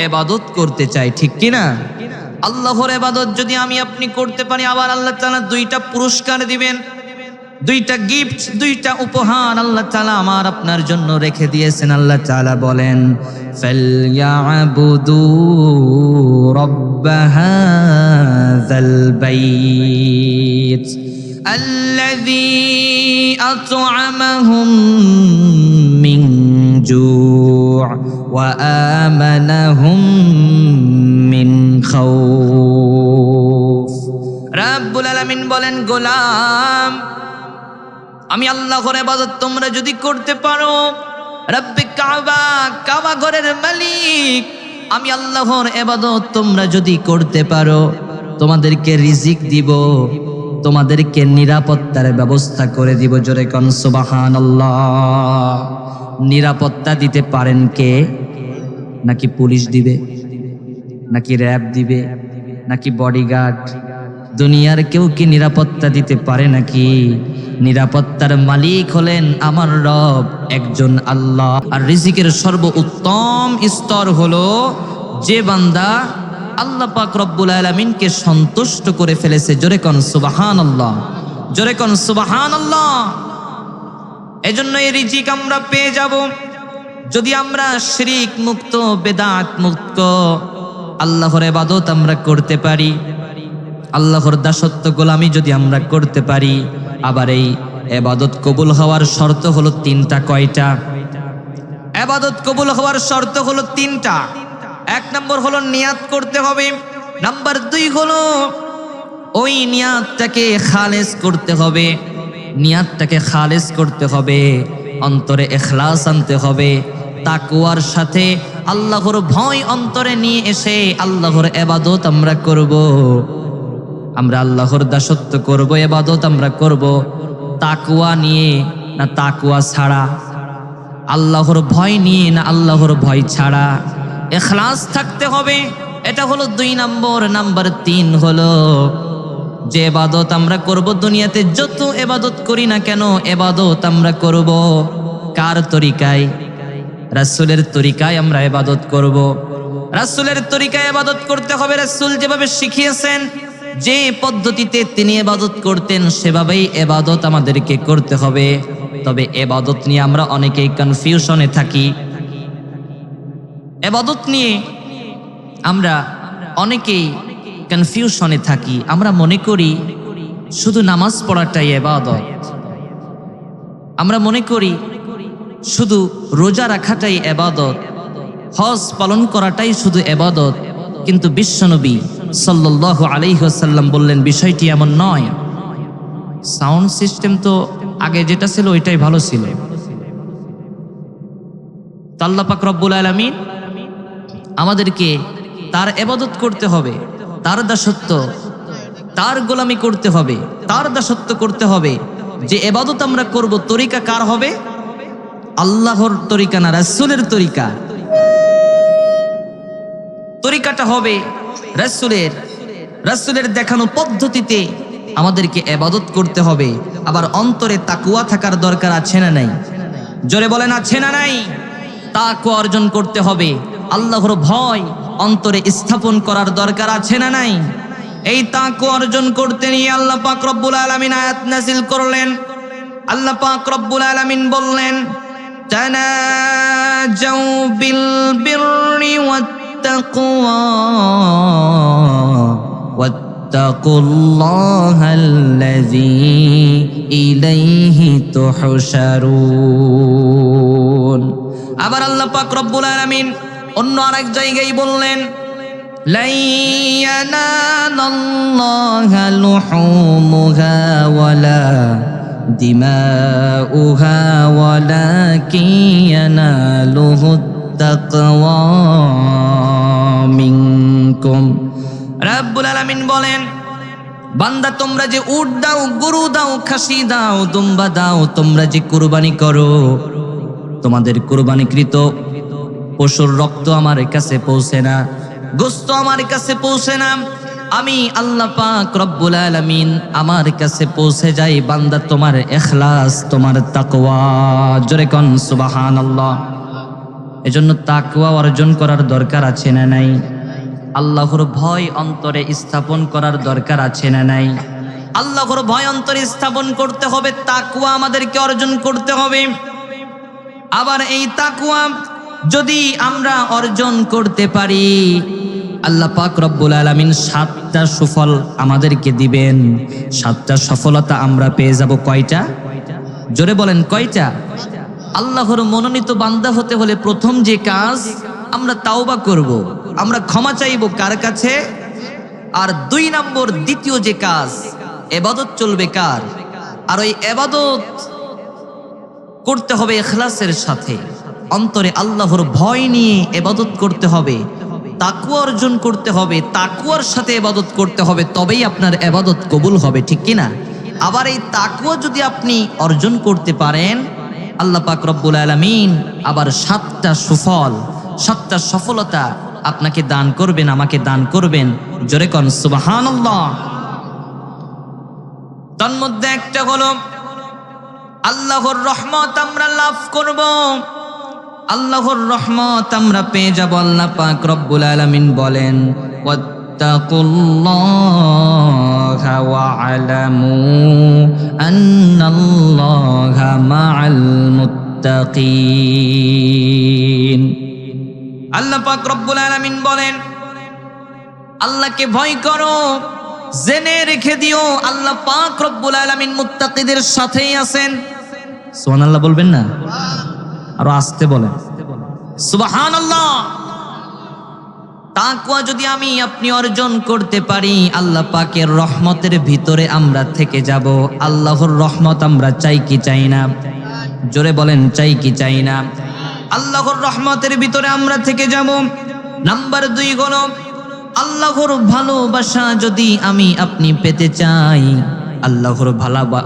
ইবাদত করতে চাই, ঠিক কি না? আল্লাহর ইবাদত যদি আমি আপনি করতে পারি, আবার আল্লাহ তাআলা দুইটা পুরস্কার দিবেন, দুইটা গিফট, দুইটা উপহার আল্লাহ তাআলা আমার আপনার জন্য রেখে দিয়েছেন। আল্লাহ তাআলা বলেন, ফালইয়াবুদু রাব্ব হাযাল বাইত আল্লাযী আত'আমাহুম মিন জু' ওয়া আমানাহুম মিন খাউফ। রাব্বুল আলামিন বলেন, গোলাম আমি আল্লাহর ইবাদত তোমরা যদি করতে পারো, রব্বে কাবা, কাবা ঘরের মালিক আমি আল্লাহর ইবাদত তোমরা যদি করতে পারো, তোমাদেরকে রিজিক দিব, তোমাদেরকে নিরাপত্তার ব্যবস্থা করে দিব। জোরে কোন সুবহানাল্লাহ। নিরাপত্তা দিতে পারেন কে? নাকি পুলিশ দিবে, নাকি র‍্যাব দিবে, নাকি বডিগার্ড? দুনিয়ার কেউ কি নিরাপত্তা দিতে পারে নাকি? নিরাপত্তার মালিক হলেন আমার রব, একজন আল্লাহ। আর রিজিকের সর্বোত্তম স্তর হলো যে বান্দা আল্লাহ পাক রব্বুল আলামিনকে সন্তুষ্ট করে ফেলেছে। জোরে কোন সুবহানাল্লাহ, জোরে কোন সুবহানাল্লাহ। এজন্য এই রিজিক আমরা পেয়ে যাব যদি আমরা শিরিক মুক্ত, বিদআত মুক্ত আল্লাহর ইবাদত আমরা করতে পারি, আল্লাহর দাসত্ব গোলামি যদি আমরা করতে পারি। আবার এই ইবাদত কবুল হওয়ার শর্ত হলো তিনটা। কয়টা? ইবাদত কবুল হওয়ার শর্ত হলো তিনটা। এক নম্বর হলো নিয়াত করতে হবে, নাম্বার 2 হলো ওই নিয়াতটাকে খালেস করতে হবে, নিয়াতটাকে খালেস করতে হবে, অন্তরে ইখলাস আনতে হবে, তাকওয়ার সাথে আল্লাহর ভয় অন্তরে নিয়ে এসে আল্লাহর ইবাদত আমরা করব, আমরা আল্লাহর দাসত্ব করব, ইবাদত আমরা করব তাকওয়া নিয়ে না তাকওয়া ছাড়া, আল্লাহর ভয় নিয়ে না আল্লাহর ভয় ছাড়া। ইখলাস থাকতে হবে, এটা হলো 2 নম্বর। নাম্বার 3 হলো যে ইবাদত আমরা করব, দুনিয়াতে যত ইবাদত করি না কেন ইবাদত আমরা করব কার তরিকায়? রাসূলের তরিকায় আমরা ইবাদত করব। রাসূলের তরিকায় ইবাদত করতে হবে। রাসূল যেভাবে শিখিয়েছেন, যে পদ্ধতিতে তিনি ইবাদত করতেন, সেভাবেই ইবাদত আমাদেরকে করতে হবে। তবে ইবাদত নিয়ে আমরা অনেকেই কনফিউশনে থাকি। ইবাদত নিয়ে আমরা অনেকেই কনফিউশনে থাকি। আমরা মনে করি শুধু নামাজ পড়াটাই ইবাদত। আমরা মনে করি শুধু রোজা রাখাটাই ইবাদত, হজ পালন করাটাই শুধু ইবাদত। কিন্তু বিশ্বনবী সাল্লাল্লাহু আলাইহি ওয়াসাল্লাম বললেন বিষয়টি এমন নয়। সাউন্ড সিস্টেম তো আগে যেটা ছিল ওইটাই ভালো ছিল। আল্লাহ পাক রব্বুল আলামিন আমাদেরকে তার ইবাদত করতে হবে, তার দাসত্ব, তার গোলামি করতে হবে, তার দাসত্ব করতে হবে। যে ইবাদত আমরা করব, তরিকা কার হবে? আল্লাহর তরিকা না, রাসূলের তরিকা। তরিকাটা হবে রাসূলের। রাসূলের দেখানো পদ্ধতিতে আমাদেরকে ইবাদত করতে হবে। আবার অন্তরে তাকওয়া থাকার দরকার আছে না নাই? জোরে বলেন, আছে না নাই? তাকওয়া অর্জন করতে হবে। আল্লাহর ভয় অন্তরে স্থাপন করার দরকার আছে না নাই? এই তাকওয়া অর্জন করতে নিয়ে আল্লাহ পাক রব্বুল আলামিন আয়াত নাযিল করলেন। আল্লাহ পাক রব্বুল আলামিন বললেন, তানাজাউ বিল বিররি ওয়াত্তাকওয়া ওয়াত্তাকুল্লাহাল্লাযী ইলাইহি তুহশারুন। আবার আল্লাহ পাক রব্বুল আলামিন অন্য আরেক জায়গায় বললেন, লাই ইয়ানালাল্লাহা লুহুমুহা ওয়ালা দিমাউহা ওয়ালাকিন ইয়ানালুহুত তাকওয়া মিনকুম। রব্বুল আলামিন বলেন, বান্দা তোমরা যে উট দাও, গরু দাও, খাসি দাও, দুম্বা দাও, তোমরা যে কুরবানি করো, তোমাদের কুরবানিকৃত পশুর রক্ত আমার কাছে পৌঁছে না, গোশত আমার কাছে পৌঁছে না। আমি আল্লাহ পাক রব্বুল আলামিন আমার কাছে পৌঁছে যাই বান্দা তোমার ইখলাস, তোমার তাকওয়া। জোরে কোন সুবহানাল্লাহ। এজন্য তাকওয়া অর্জন করার দরকার আছে না নাই? আল্লাহর ভয় অন্তরে স্থাপন করার দরকার আছে না নাই? আল্লাহর ভয় অন্তরে স্থাপন করতে হবে, তাকওয়া আমাদেরকে অর্জন করতে হবে। আবার এই তাকওয়া যদি আমরা অর্জন করতে পারি, আল্লাহ পাক রব্বুল আলামিন 7টা সুফল আমাদেরকে দিবেন। 7টা সফলতা আমরা পেয়ে যাব। কয়টা? জোরে বলেন, কয়টা? আল্লাহর মনোনীত বান্দা হতে হলে প্রথম যে কাজ, আমরা তাওবা করব, আমরা ক্ষমা চাইব কার কাছে? আর 2 নম্বর, দ্বিতীয় যে কাজ, ইবাদত চলবে কার? আর ওই ইবাদত করতে হবে ইখলাসের সাথে, অন্তরে আল্লাহর ভয় নিয়ে ইবাদত করতে হবে, তাকওয়া অর্জন করতে হবে, তাকওয়ার সাথে ইবাদত করতে হবে, তবেই আপনার ইবাদত কবুল হবে, ঠিক কি না? আবার এই তাকওয়া যদি আপনি অর্জন করতে পারেন, আল্লাহ পাক রব্বুল আলামিন আবার 7টা সুফল, 7টা সফলতা আপনাকে দান করবেন, আমাকে দান করবেন। জোরে কোন সুবহানাল্লাহ। তার মধ্যে একটা হলো আল্লাহর রহমত আমরা লাভ করব, আল্লাহর রহমত আমরা পেয়ে যাব। আল্লাহ পাক রব্বুল আলামিন বলেন, ওয়াত্তাকুল্লাহা ওয়া'লামু আন্নাল্লাহা মা'আল মুত্তাকিন। আল্লাহ পাক রব্বুল আলামিন বলেন, আল্লাহকে ভয় করো, জেনে রেখে দিও আল্লাহ পাক রব্বুল আলামিন মুত্তাকিদের সাথেই আছেন। সুবহানাল্লাহ বলবেন না? আরো আস্তে বলেন, সুবহানাল্লাহ। তাকওয়া যদি আমি আপনি অর্জন করতে পারি, আল্লাহ পাকের রহমতের ভিতরে আমরা থেকে যাব। আল্লাহর রহমত আমরা চাই কি চাই না? জোরে বলেন, চাই কি চাই না? আল্লাহর রহমতের ভিতরে আমরা থেকে যাব। নাম্বার 2 হলো আল্লাহর ভালোবাসা যদি আমি আপনি পেতে চাই, আল্লাহর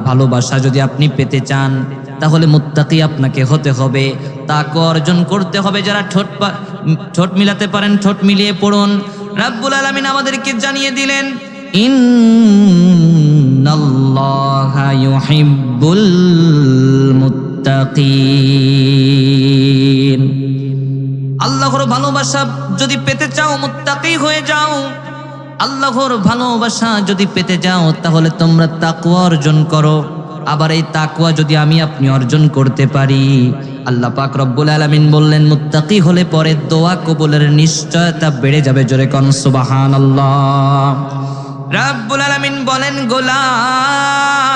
ভালোবাসা যদি আপনি পেতে চান, তাহলে মুত্তাকি আপনাকে হতে হবে, তাকওয়া অর্জন করতে হবে। যারা ঠোঁট মিলাতে পারেন ঠোঁট মিলিয়ে পড়ুন। রাব্বুল আলামিন আমাদেরকে জানিয়ে দিলেন, ইন্নাল্লাহা ইউহিব্বুল মুত্তাকিন। আল্লাহর ভালোবাসা যদি পেতে চাও মুত্তাকি হয়ে যাও। আল্লাহর ভালোবাসা যদি পেতে যাও তাহলে তোমরা তাকওয়া অর্জন করো। আবার এই তাকওয়া যদি আমি আপনি অর্জন করতে পারি, আল্লাহ পাক রব্বুল আলামিন বললেন মুত্তাকি হলে পরে দোয়া কবুলের নিশ্চয়তা বেড়ে যাবে। জোরে কোন সুবহানাল্লাহ। রব্বুল আলামিন বলেন গোলাম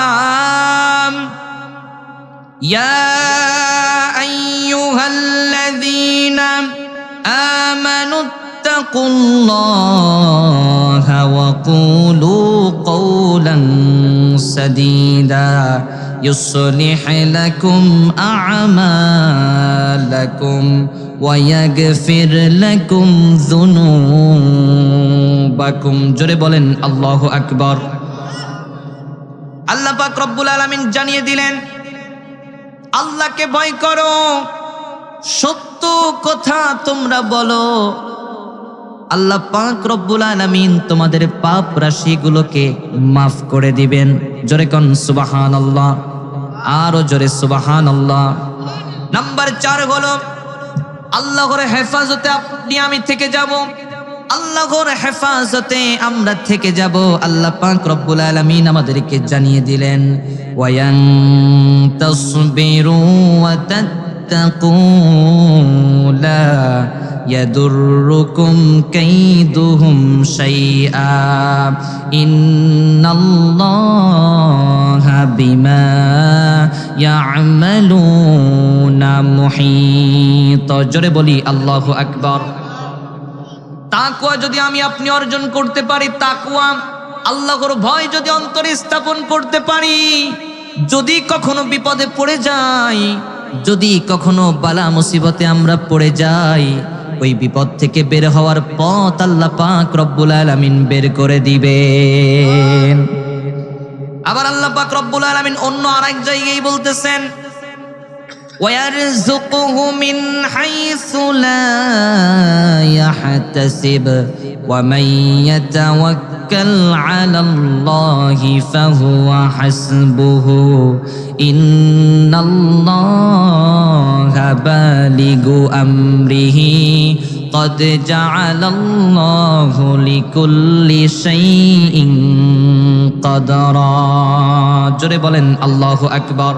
ইয়া আইয়ুহাল্লাযীনা আমানু তাকুল্লাহা ওয়া কুলু কওলান সাদীদা يصلح لكم أعمالكم ويغفر لكم ذنوبكم জোরে বলেন আল্লাহু আকবার। আল্লাহ পাক রব্বুল আলামিন জানিয়ে দিলেন আল্লাহকে ভয় করো, সত্য কথা তোমরা বলো। আল্লাহ পাক রব্বুল আলামিন তোমাদের পাপ রাশিগুলোকে মাফ করে দিবেন। জোরে কোন সুবহানাল্লাহ, আরো জোরে সুবহানাল্লাহ। নাম্বার 4 হলো আল্লাহর হেফাজতে আপনি আমি থেকে যাব। আল্লাহর হেফাজতে আমরা থেকে যাব। আল্লাহ পাক রব্বুল আলামিন আমাদেরকে জানিয়ে দিলেন ওয়ায়ান তাসবিরু ওয়া তাত্তাকু লা يضركم كيدهم شيئا إن الله بما يعملون محيط জোরে বলি আল্লাহু আকবার। তাকওয়া যদি আমি আপনি অর্জন করতে পারি, তাকওয়া আল্লাহর ভয় যদি অন্তরে স্থাপন করতে পারি, যদি কখনো বিপদে পড়ে যাই, যদি কখনো বালা মুসিবতে আমরা পড়ে যাই, ওই বিপদ থেকে বের হওয়ার পথ আল্লাহ পাক রব্বুল আলামিন বের করে দিবেন। আবার আল্লাহ পাক রব্বুল আলামিন অন্য আরেক জায়গায় বলতেছেন ওয়ারযুকুহু মিন হাইসু লা ইয়াহতাসিব ওয়া মান ইয়াতাওয়াক্কাল আলাল্লাহি ফাহুয়া হাসবুহু ইন্নাল্লাহা বালিগু আমরিহি قد جعل الله لكل شيء قدرا জোরে বলেন আল্লাহু আকবার।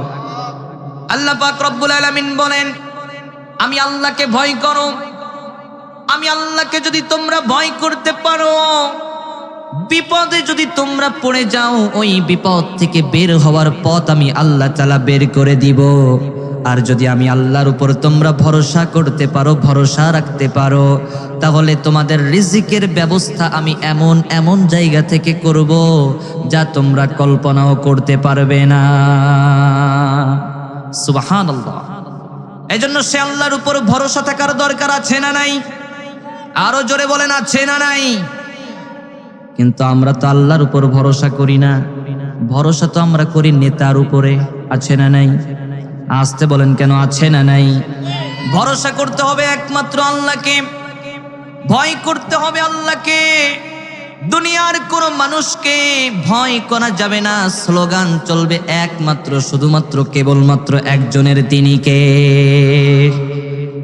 আল্লাহ পাক রব্বুল আলামিন বলেন আমি আল্লাহকে ভয় করো। আমি আল্লাহকে যদি তোমরা ভয় করতে পারো, বিপদে যদি তোমরা পড়ে যাও, ওই বিপদ থেকে বের হওয়ার পথ আমি আল্লাহ তাআলা বের করে দিব। আর যদি আমি আল্লাহর উপর তোমরা ভরসা করতে পারো, ভরসা রাখতে পারো, তাহলে তোমাদের রিজিকের ব্যবস্থা আমি এমন এমন জায়গা থেকে করব যা তোমরা কল্পনাও করতে পারবে না। সুবহানাল্লাহ। এজন্য সে আল্লাহর উপর ভরসা থাকার দরকার আছে না নাই? আরো জোরে বলেন আছে না নাই? কিন্তু আমরা তো আল্লাহর উপর ভরসা করি না, ভরসা তো আমরা করি নেতার উপরে। আছে না নাই? আসতে বলেন কেন আছে না নাই? ভরসা করতে হবে একমাত্র আল্লাহকে, ভয় করতে হবে আল্লাহকে। দুনিয়ার কোন মানুষকে ভয় করা যাবে না। স্লোগান চলবে একমাত্র শুধুমাত্র কেবলমাত্র একজনের, তিনি কে?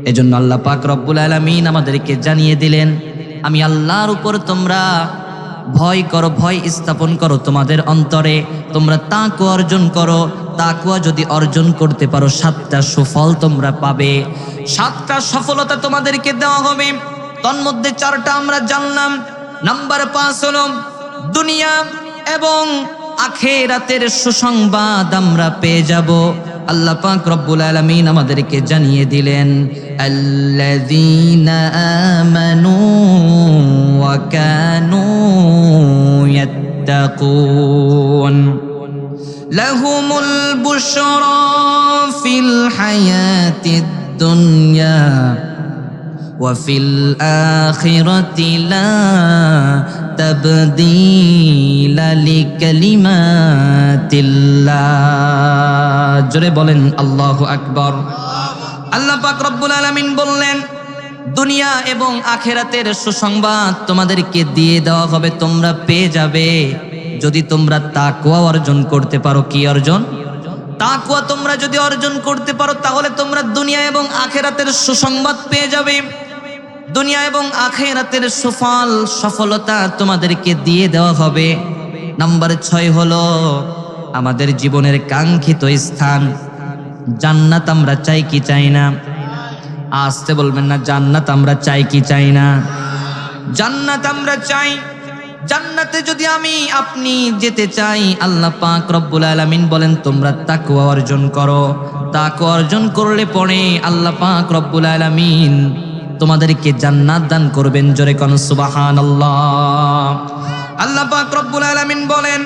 এজন্য আল্লাহ পাক রব্বুল আলামিন আমাদেরকে জানিয়ে দিলেন আমি আল্লাহর উপর তোমরা ভয় করো, ভয় স্থাপন করো তোমাদের অন্তরে, তোমরা তাকওয়া অর্জন করো। তাকওয়া যদি অর্জন করতে পারো 7টা সুফল তোমরা পাবে, 7টা সফলতা তোমাদেরকে দেওয়া হবে। তন্মধ্যে 4টা আমরা জানলাম। নাম্বার 5 হলো দুনিয়া এবং আখিরাতের সুসংবাদ আমরা পেয়ে যাব। আল্লাহ পাক রব্বুল আলামিন আমাদেরকে জানিয়ে দিলেন আল্লাযীনা আমানু ওয়া কানু ইয়াত্তাকুন লাহুমুল বুশরা ফিল হায়াতিদ দুনিয়া ওয়া ফিল আখিরাতি লা তাবদীলা লিকালিমাতিল্লাহ। জোরে বলেন আল্লাহু আকবার। আল্লাহ পাক রব্বুল আলামিন বললেন দুনিয়া এবং আখিরাতের সুসংবাদ তোমাদেরকে দিয়ে দেওয়া হবে, তোমরা পেয়ে যাবে যদি তোমরা তাকওয়া অর্জন করতে পারো। কি অর্জন? তাকওয়া তোমরা যদি অর্জন করতে পারো তাহলে তোমরা দুনিয়া এবং আখিরাতের সুসংবাদ পেয়ে যাবে। দুনিয়া এবং আখিরাতের সুফল সফলতা তোমাদেরকে দিয়ে দেওয়া হবে। নাম্বার 6 হলো আমাদের জীবনের কাঙ্ক্ষিত স্থান জান্নাত আমরা চাই কি চাই না? আসতে বলবেন না, জান্নাত আমরা চাই কি চাই না? জান্নাত আমরা চাই। জান্নাতে যদি আমি আপনি যেতে চাই, আল্লাহ পাক রব্বুল আলামিন বলেন তোমরা তাকওয়া অর্জন করো। তাকওয়া অর্জন করলে পরে আল্লাহ পাক রব্বুল আলামিন তোমাদেরকে জান্নাত দান করবেন। জোরে কোন সুবহানাল্লাহ। আল্লাহ পাক রব্বুল আলামিন বলেন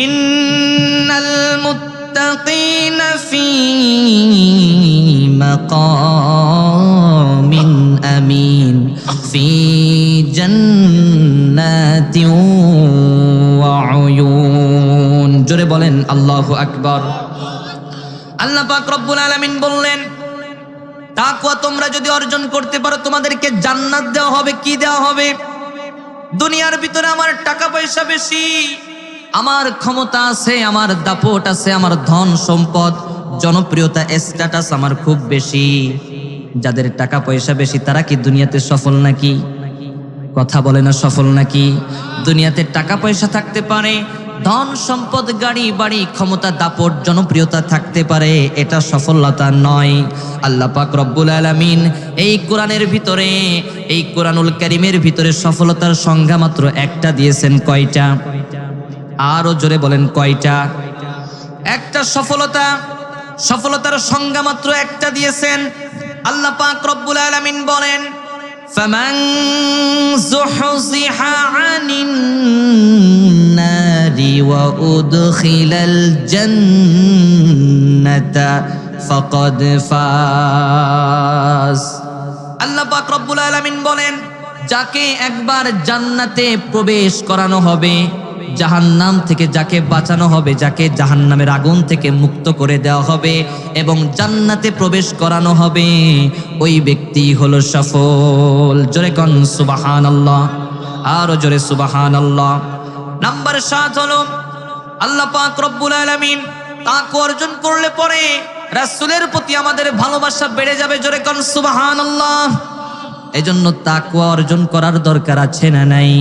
ইন্নাল মুত্তাকিনা ফি মাকামিন আমিন ফি জান্নাতিন ওয়া উয়ুন। জোরে বলেন আল্লাহু আকবার। আল্লাহ পাক রব্বুল আলামিন বললেন তাকওয়া তোমরা যদি অর্জন করতে পারো তোমাদেরকে জান্নাত দেওয়া হবে। কি দেওয়া হবে? দুনিয়ার ভিতরে আমার টাকা পয়সা বেশি, আমার ক্ষমতা আছে, আমার দাপট আছে, আমার ধন সম্পদ জনপ্রিয়তা স্ট্যাটাস আমার খুব বেশি। যাদের টাকা পয়সা বেশি তারা কি দুনিয়াতে সফল নাকি? কথা বলে না, সফল নাকি? দুনিয়াতে টাকা পয়সা থাকতে পারে, ধন সম্পদ গাড়ি বাড়ি ক্ষমতা দাপট জনপ্রিয়তা থাকতে পারে, এটা সফলতা নয়। আল্লাহ পাক রব্বুল আলামিন এই কোরআনের ভিতরে, এই কোরআনুল কারীমের ভিতরে সফলতার সংজ্ঞা মাত্র একটা দিয়েছেন। কয়টা? আরো জোরে বলেন কয়টা? একটা সফলতার সংজ্ঞা মাত্র একটা দিয়েছেন। আল্লাহ পাক রব্বুল আলামিন বলেন ফামান যুহযিহা আনিন নারি ওয়া উদখিলাল জান্নাতা ফাকাদ ফাজ। আল্লাহ পাক রব্বুল আলামিন বলেন যাকে একবার জান্নাতে প্রবেশ করানো হবে, জাহান্নাম থেকে যাকে বাঁচানো হবে, যাকে জাহান্নামের আগুন থেকে মুক্ত করে দেওয়া হবে এবং জান্নাতে প্রবেশ করানো হবে, ওই ব্যক্তি হলো সফল। জোরে কোন সুবহানাল্লাহ, আরো জোরে সুবহানাল্লাহ। নাম্বার 7 হলো আল্লাহ পাক রব্বুল আলামিন তাকওয়া অর্জন করলে পরে রাসূলের প্রতি আমাদের ভালোবাসা বেড়ে যাবে। জোরে কোন সুবহানাল্লাহ। এজন্য তাকওয়া অর্জন করার দরকার আছে না নাই?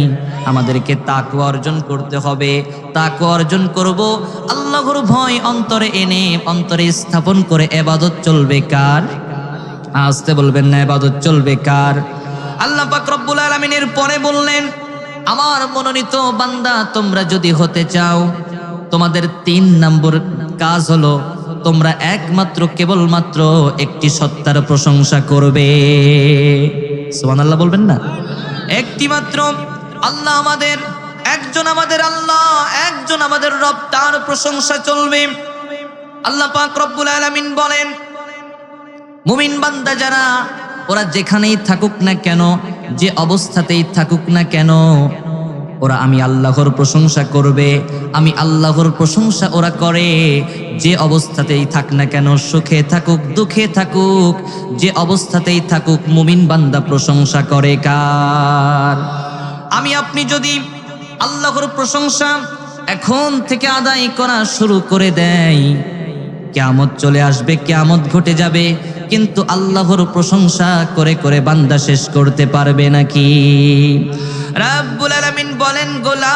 আমাদেরকে তাকওয়া অর্জন করতে হবে। তাকওয়া অর্জন করব, আল্লাহর ভয় অন্তরে এনে অন্তরে স্থাপন করে ইবাদত চলবে কার? আসতে বলবেন না, ইবাদত চলবে কার? আল্লাহ পাক রব্বুল আলামিনের পরে বললেন আমার মনোনীত বান্দা তোমরা যদি হতে চাও, তোমাদের 3 নম্বর কাজ হলো তোমরা একমাত্র কেবলমাত্র একটি সত্তার প্রশংসা করবে। সুবহানাল্লাহ বলবেন না? একটি মাত্র আল্লাহ আমাদের, একজন আমাদের আল্লাহ, একজন আমাদের রব, তার প্রশংসা চলবে। আল্লাহ পাক রব্বুল আলামিন বলেন মুমিন বান্দা যারা, ওরা যেখানেই থাকুক না কেন, যে অবস্থাতেই থাকুক না কেন, ওরা আমি আল্লাহর প্রশংসা করবে। আমি আল্লাহর প্রশংসা ওরা করে যে অবস্থাতেই থাক না কেন, সুখে থাকুক দুঃখে থাকুক, যে অবস্থাতেই থাকুক মুমিন বান্দা প্রশংসা করে কার? আমি আপনি যদি আল্লাহর প্রশংসা এখন থেকে আদায় করা শুরু করে দেয়, কিয়ামত চলে আসবে, কিয়ামত ঘটে যাবে, কিন্তু আল্লাহর প্রশংসা করে করে বান্দা শেষ করতে পারবে নাকি? রাব্বুল আলামিন বলেন গোলাম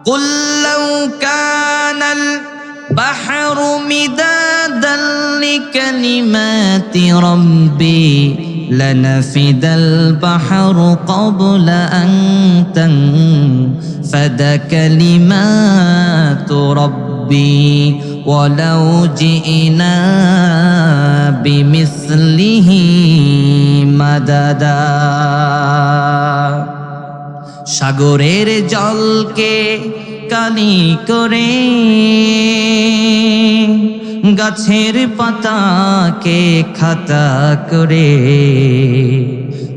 কুল লাউ কানাল বাহরু মিদাদান লিকালিমাতি রাব্বি লানাফিদাল বাহরু ক্বাবলা আন তানফাদা কালিমাতু রাব্বি ওয়ালাউ জিনা বিমিসলিহি মাদাদা। সাগরের জলকে কালি করে, গাছের পাতাকে খাতা করে,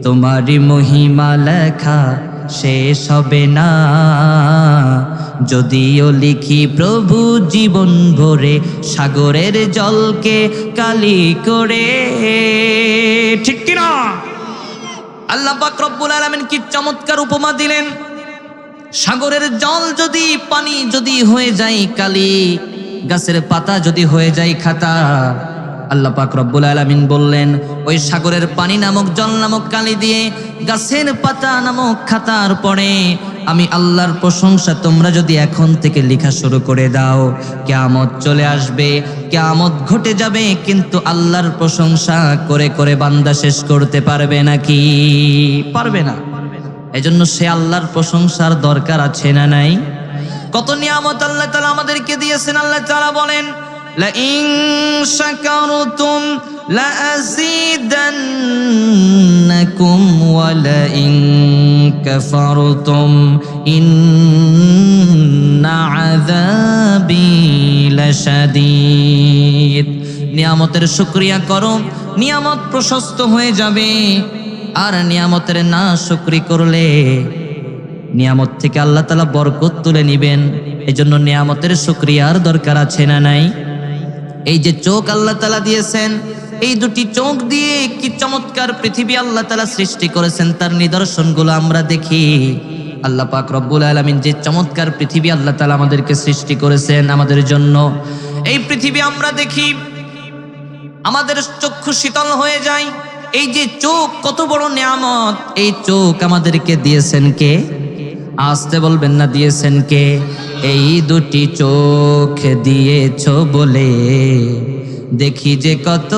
তোমারই মহিমা লেখা শেষ হবে না। যদিও লিখি প্রভু জীবন ভরে, সাগরের জলকে কালি করে। ঠিক কিনা? আল্লাহ পাক রব্বুল আলামিন কি চমৎকার উপমা দিলেন। সাগরের জল যদি, পানি যদি হয়ে যায় কালি, গাছের পাতা যদি হয়ে যায় খাতা, আল্লাহ পাক রব্বুল আলামিন বললেন, ওই সাগরের পানি নামক জল নামক কালি দিয়ে গাছের পাতা নামক খাতার পরে আমি আল্লাহর প্রশংসা তোমরা যদি এখন থেকে লেখা শুরু করে দাও, কিয়ামত চলে আসবে, কিয়ামত ঘটে যাবে, কিন্তু আল্লাহর প্রশংসা করে করে বান্দা শেষ করতে পারবে নাকি? পারবে না। এজন্য সে আল্লাহর প্রশংসার দরকার আছে না নাই? কত নিয়ামত আল্লাহ তাআলা আমাদেরকে দিয়েছেন। আল্লাহ তাআলা বলেন, লা ইন শাকারতুম লা আযীদান্নাকুম ওয়া লা ইন কাফারতুম ইন্না আযাবি লাশাদীদ। নিয়ামতের শুকরিয়া করো, নিয়ামত প্রশস্ত হয়ে যাবে। আর নিয়ামতের না শুকরি করলে নিয়ামত থেকে আল্লাহ তাআলা বরকত তুলে নিবেন। এজন্য নিয়ামতের শুকরিয়ার দরকার আছে না নাই? এই যে চোখ আল্লাহ তাআলা দিয়েছেন, এই দুটি চোখ দিয়ে কি চমৎকার পৃথিবী আল্লাহ তাআলা সৃষ্টি করেছেন, তার নিদর্শনগুলো আমরা দেখি। আল্লাহ পাক রব্বুল আলামিন যে চমৎকার পৃথিবী আল্লাহ তাআলা আমাদেরকে সৃষ্টি করেছেন আমাদের জন্য, এই পৃথিবী আমরা দেখি, আমাদের চক্ষু শীতল হয়ে যায়। এই যে চোখ কত বড় নিয়ামত, এই চোখ আমাদেরকে দিয়েছেন কে? আসতে বলবেন না, দিয়েছেন কে? এই দুটি চোখ দিয়েছো বলে দেখি যে কত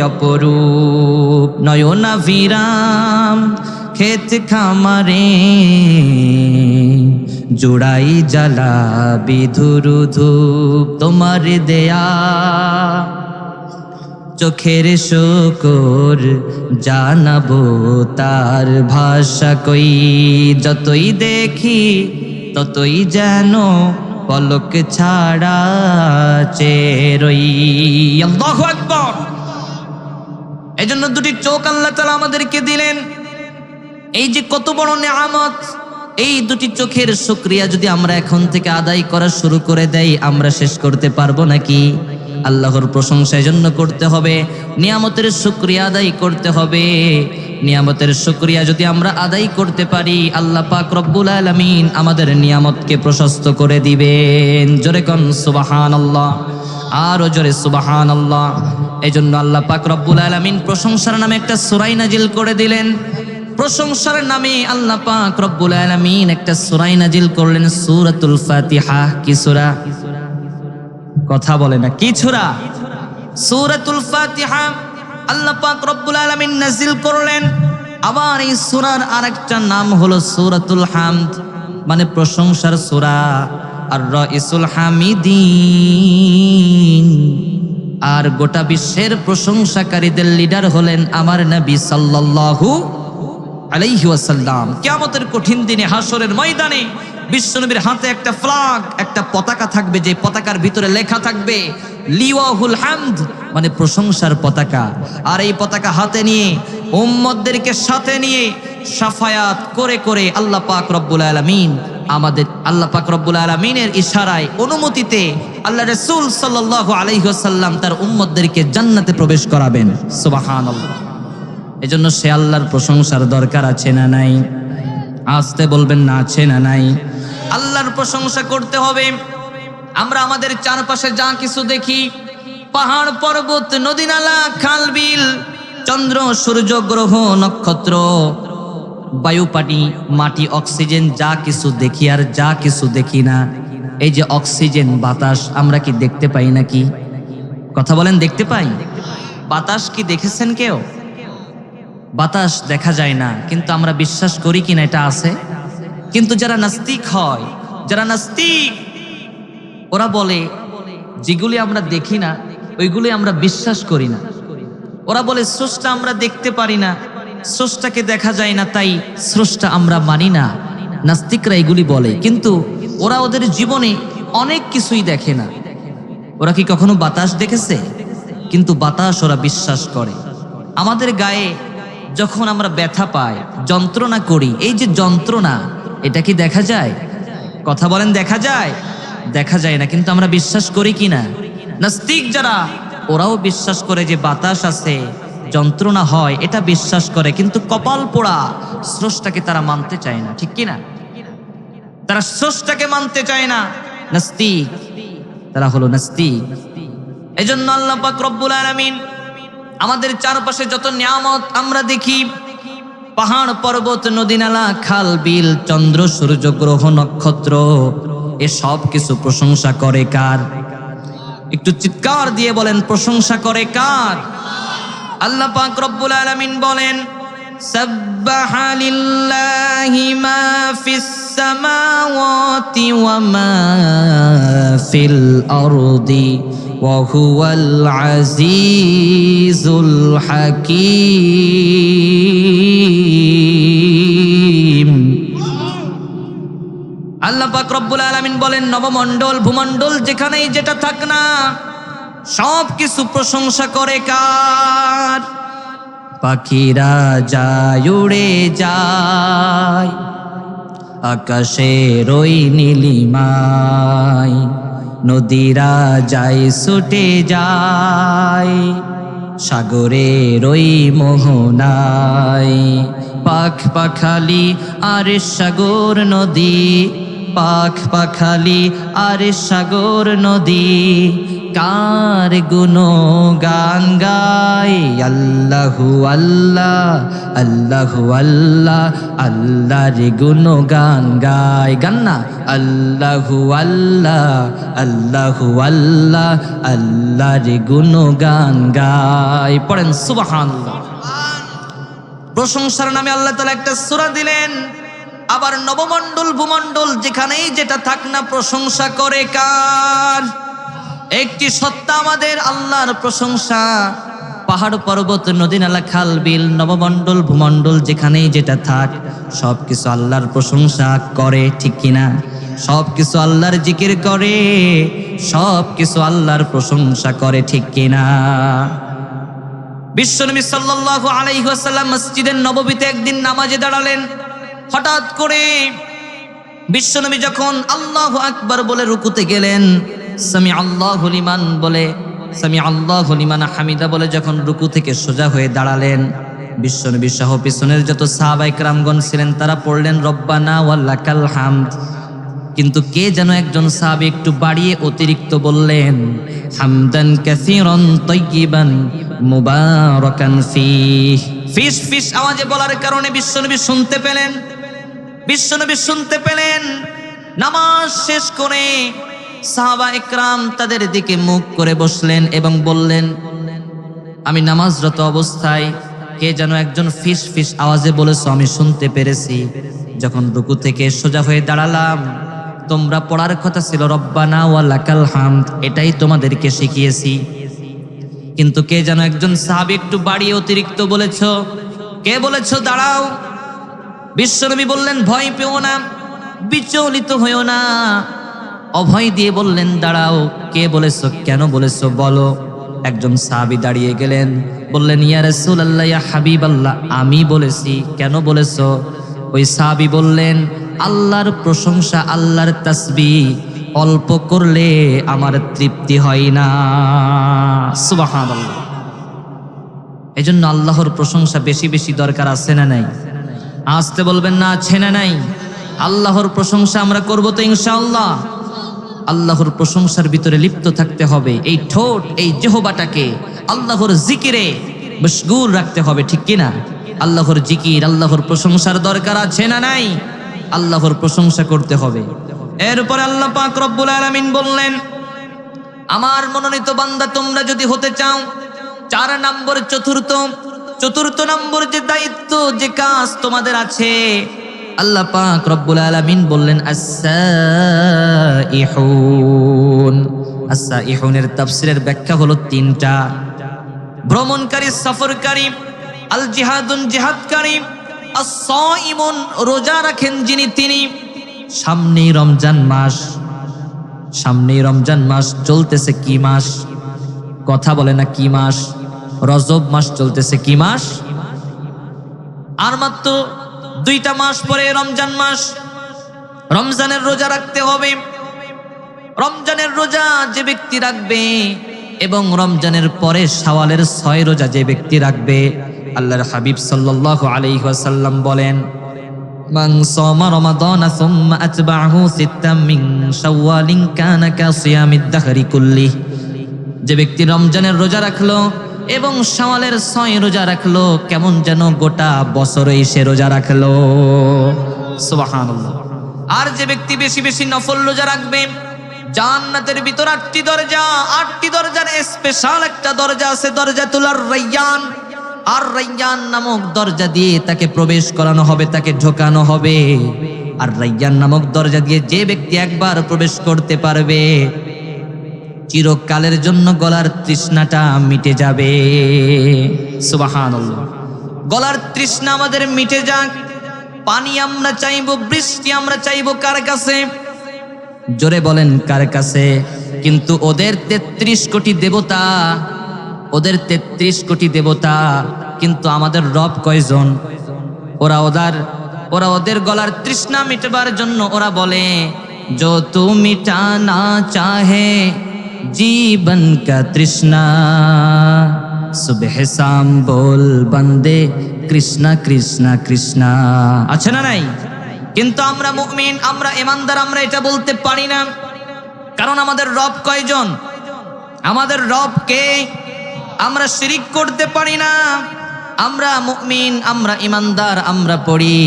অপরূপ, নয়না বিরাম ক্ষেত খামারে জুড়াই জ্বালা বিধুরু ধূপ, তোমার দেয়া চোখের শুকর জানাবো তার ভাষা কই, যতই দেখি ততই যেন পলক ছাড়া চেরই। আল্লাহু আকবার। এজন্য দুটি চোখ আল্লাহ তাআলা আমাদেরকে দিলেন। এই যে কত বড় নিয়ামত, এই দুটি চোখের শুকরিয়া যদি আমরা এখন থেকে আদায় করা শুরু করে দেই, আমরা শেষ করতে পারবো নাকি? আল্লাহর প্রশংসা এজন্য করতে হবে, নিয়ামতের শুকরিয়া আদায় করতে হবে। নিয়ামতের শুকরিয়া যদি আমরা আদায় করতে পারি, আল্লাহ পাক রব্বুল আলামিন আমাদের নিয়ামতকে প্রশস্ত করে দিবেন। জোরে কোন সুবহানাল্লাহ, আরো জোরে সুবহানাল্লাহ। এজন্য আল্লাহ পাক রব্বুল আলামিন প্রশংসার নামে একটা সূরা নাজিল করে দিলেন। প্রশংসার নামে আল্লাহ পাক রব্বুল আলামিন একটা সূরা নাজিল করলেন, সূরাতুল ফাতিহা। কি সূরা? কথা বলে না, কি সূরা? সূরাতুল ফাতিহা আল্লাহ পাক রব্বুল আলামিন নাজিল করলেন। আবার এই সূরার আরেকটা নাম হলো সূরাতুল হামদ, মানে প্রশংসার সূরা। আর রাইসুল হামিদিন, আর গোটা বিশ্বের প্রশংসাকারীদের লিডার হলেন আমার নবী সাল্লাল্লাহু আলাইহি ওয়াসাল্লাম। কিয়ামতের কঠিন দিনে হাসরের ময়দানে বিশ্বনবীর হাতে একটা ফ্ল্যাগ, একটা পতাকা থাকবে, যে পতাকার ভিতরে লেখা থাকবে লিওয়াহুল হামদ, মানে প্রশংসার পতাকা। আর এই পতাকা হাতে নিয়ে উম্মতদেরকে সাথে নিয়ে সাফায়াত করে করে আল্লাহ পাক রব্বুল আলামিন আমাদের, আল্লাহ পাক রব্বুল আলামিনের ইশারায় অনুমতিতে আল্লাহ রাসূল সাল্লাল্লাহু আলাইহি ওয়াসাল্লাম তার উম্মতদেরকে জান্নাতে প্রবেশ করাবেন। সুবহানাল্লাহ। এজন্য সে আল্লাহর প্রশংসার দরকার আছে না নাই? আসতে বলবেন না, আছে না নাই? আল্লাহর প্রশংসা করতে হবে। আমরা আমাদের চারপাশে যা কিছু দেখি, পাহাড় পর্বত নদী নালা খাল বিল, চন্দ্র সূর্য গ্রহ নক্ষত্র, বায়ু পানি মাটি অক্সিজেন, যা কিছু দেখি আর যা কিছু দেখি না, এই যে অক্সিজেন বাতাস, আমরা কি দেখতে পাই নাকি? কথা বলেন, দেখতে পাই? বাতাস কি দেখেছেন কেউ? বাতাস দেখা যায় না, কিন্তু আমরা বিশ্বাস করি কিনা এটা আছে। কিন্তু যারা নাস্তিক হয়, যারা নাস্তিক, ওরা বলে যেগুলি আমরা দেখি না ওইগুলি আমরা বিশ্বাস করি না। ওরা বলে স্রষ্টা আমরা দেখতে পারি না, স্রষ্টাকে দেখা যায় না, তাই স্রষ্টা আমরা মানি না। নাস্তিকরা এগুলি বলে, কিন্তু ওরা ওদের জীবনে অনেক কিছুই দেখে না। ওরা কি কখনো বাতাস দেখেছে? কিন্তু বাতাস ওরা বিশ্বাস করে। আমাদের গায়ে যখন আমরা ব্যথা পাই, যন্ত্রণা করি, এই যে যন্ত্রণা, এটা কি দেখা যায়? কথা বলেন, দেখা যায়? দেখা যায় না, কিন্তু আমরা বিশ্বাস করি কি না? নাস্তিক যারা, ওরাও বিশ্বাস করে যে বাতাস আছে, যন্ত্রণা হয়, এটা বিশ্বাস করে, কিন্তু কপাল পোড়া স্রষ্টাকে তারা মানতে চায় না। ঠিক কি না? তারা স্রষ্টাকে মানতে চায় না। নাস্তিক, তারা হলো নাস্তিক। এজন্য আল্লাহ পাক রব্বুল আলামিন আমাদের চারপাশে যত নিয়ামত আমরা দেখি, পাহাড় পর্বত নদী নালা খাল বিল চন্দ্র সূর্য গ্রহ নক্ষত্র, এ সব কিছু প্রশংসা করে কার? একটু চিৎকার দিয়ে বলেন, প্রশংসা করে কার? আল্লাহ পাক রব্বুল আলামিন বলেন, সাব্বাহা লিল্লাহি মা ফিস সামাওয়াতি ওয়া মা ফিল আরদি ওয়া হুয়াল আজিজুল হাকীম। আল্লাহ পাক রব্বুল আলামিন বলেন, নবমণ্ডল ভূমণ্ডল যেখানেই যেটা থাক না, সব কিছু প্রশংসা করে কার? পাখিরা যায় উড়ে যায় আকাশের ওই নীলিমায়, নদীরা যায় ছুটে যায় সাগরের ওই মোহনায়। পাখ পাখালি আর সাগর নদী, পাখ পাখালি আর সাগর নদী, কার গুণগান গায়? আল্লাহু আল্লাহ আল্লাহু আল্লাহ, আল্লাহর গুণগান গায়। গান না, আল্লাহু আল্লাহ আল্লাহু আল্লাহ, আল্লাহর গুণগান গায়। পড়েন সুবহানাল্লাহ। প্রশংসার নামে আল্লাহ তাআলা একটা সূরা দিলেন। আবার নবমণ্ডল ভূমণ্ডল যেখানেই যেটা থাক না, প্রশংসা করে কার? একটি সত্তা আমাদের আল্লাহর প্রশংসা। পাহাড় পর্বত নদী নালা খাল বিল নবমণ্ডল ভূমণ্ডল যেখানেই যেটা থাক, সব কিছু আল্লাহর প্রশংসা করে, ঠিক কিনা? সব কিছু আল্লাহর জিকির করে, সব কিছু আল্লাহর প্রশংসা করে, ঠিক কিনা? বিশ্বনবী সাল্লাল্লাহু আলাইহি ওয়াসাল্লাম মসজিদের নববীতে একদিন নামাজে দাঁড়ালেন। হঠাৎ করে বিশ্বনবী যখন আল্লাহু আকবার বলে রুকুতে গেলেন, সামি আল্লাহু লিমান বলে, সামি আল্লাহু লিমান হামিদা বলে যখন রুকু থেকে সোজা হয়ে দাঁড়ালেন, বিশ্বনবী সহ পিছনের যত সাহাবায়ে কেরামগণ ছিলেন তারা পড়লেন রব্বানা ওয়া লাকাল হামদ। কিন্তু কে যেন একজন সাহাবী একটু বাড়িয়ে অতিরিক্ত বললেন, হামদান কাসীরান তাইয়িবান মুবারাকান ফীহ। ফিস ফিস আওয়াজে বলার কারণে বিশ্বনবী শুনতে পেলেন। বিশ্বনবী শুনতে পেলেন। নামাজ শেষ করে সাহাবা একরাম তাদের দিকে মুখ করে বসলেন এবং বললেন, আমি নামাজরত অবস্থায় কে যেন একজন ফিস ফিস আওয়াজে বলেছো, আমি শুনতে পেরেছি। যখন রুকু থেকে সোজা হয়ে দাঁড়ালাম, তোমরা পড়ার কথা ছিল রব্বানা ওয়া লাকাল হামদ, এটাই তোমাদেরকে শিখিয়েছি। কিন্তু কে যেন একজন সাহাবী একটু বাড়িয়ে অতিরিক্ত বলেছো। কে বলেছো? দাঁড়াও। বিশ্বনবী বললেন, ভয় পেও না, বিচলিত হইও না। অভয় দিয়ে বললেন, দাঁড়াও। কে বলেছো? কেন বলেছো বলো। একজন সাহাবী দাঁড়িয়ে গেলেন, বললেন, ইয়া রাসূলুল্লাহ, ইয়া হাবিবাল্লাহ, আমি বলেছি। কেন বলেছো? ওই সাহাবী বললেন, আল্লাহর প্রশংসা, আল্লাহর তাসবিহ অল্প করলে আমার তৃপ্তি হয় না। সুবহানাল্লাহ। এজন্য আল্লাহর প্রশংসা বেশি বেশি দরকার, আছে না নাই? আসতে বলবেন না, আছে না নাই? আল্লাহর প্রশংসা আমরা করব তো ইনশাআল্লাহ। আল্লাহর প্রশংসার ভিতরে লিপ্ত থাকতে হবে। এই ঠোঁট, এই জিহ্বাটাকে আল্লাহর জিকিরে মশগুল রাখতে হবে, ঠিক কিনা? আল্লাহর জিকির, আল্লাহর প্রশংসার দরকার আছে না নাই? আল্লাহর প্রশংসা করতে হবে। এরপরে আল্লাহ পাক রব্বুল আলামিন বললেন, আমার মনোনীত বান্দা তোমরা যদি হতে চাও, 4 নম্বর চতুর্থ নম্বর যে দায়িত্ব, যে কাজ তোমাদের আছে, আল্লাহ পাক রব্বুল আলামিন বললেন আস-সাইহুন। আস-সাইহুনের তাফসীরের ব্যাখ্যা হলো 3টা। ভ্রমণকারী, সফরকারী, আল জিহাদুন জিহাদকারী, আস-সাইমুন রোজা রাখেন যিনি, তিনি। সামনেই রমজান মাস চলতেছে। কি মাস? কথা বলে না, কি মাস? রজব মাস চলতেছে। কি মাস? আর মাত্র 2টা মাস পরে রমজান মাস। রমজানের রোজা রাখতে হবে। রমজানের রোজা যে ব্যক্তি রাখবে এবং রমজানের পরে শাওয়ালের 6 রোজা যে ব্যক্তি রাখবে, আল্লাহর হাবিব সাল্লাল্লাহু আলাইহি ওয়াসাল্লাম বলেন, মান সামা রমাদানা সুম্মা আতবাহু সিত্তাম মিন শাওয়ালিন কানা কাসিয়ামিদ দাহরি কুল্লি। যে ব্যক্তি রমজানের রোজা রাখলো এবং শাওয়ালের 6 রোজা রাখলো, কেমন যেন গোটা বছরই সে রোজা রাখলো। সুবহানাল্লাহ। আর যে ব্যক্তি বেশি বেশি নফল রোজা রাখবে, জান্নাতের ভিতর 8টি দরজা, 8টি দরজার স্পেশাল একটা দরজা আছে, দরজাতুল রায়্যান। আর রায়্যান নামক দরজা দিয়ে তাকে প্রবেশ করানো হবে, তাকে ঢোকানো হবে। আর রায়্যান নামক দরজা দিয়ে যে ব্যক্তি একবার প্রবেশ করতে পারবে, চিরকালের জন্য গলার তৃষ্ণাটা মিটে যাবে। সুবহানাল্লাহ। গলার তৃষ্ণা আমাদের মিটে যাক। পানি আমরা চাইবো, বৃষ্টি আমরা চাইবো কার কাছে? জোরে বলেন কার কাছে? কিন্তু ওদের 33 কোটি দেবতা, ওদের 33 কোটি দেবতা, কিন্তু আমাদের রব কয়জন? ওরা ওদের গলার তৃষ্ণা মিটবার জন্য ওরা বলে, जो तू मिटाना चाहे जीवन का तृष्णा, सुबह शाम बोल बंदे कृष्णा कृष्णा कृष्णा। अच्छा ना नहीं? কিন্তু আমরা মুমিন, আমরা ঈমানদার, আমরা এটা বলতে পারি না। কারণ আমাদের রব কয়জন? আমাদের রব কে? আমরা শিরিক করতে পারি না। আমরা মুমিন, আমরা ঈমানদার, আমরা পড়ি,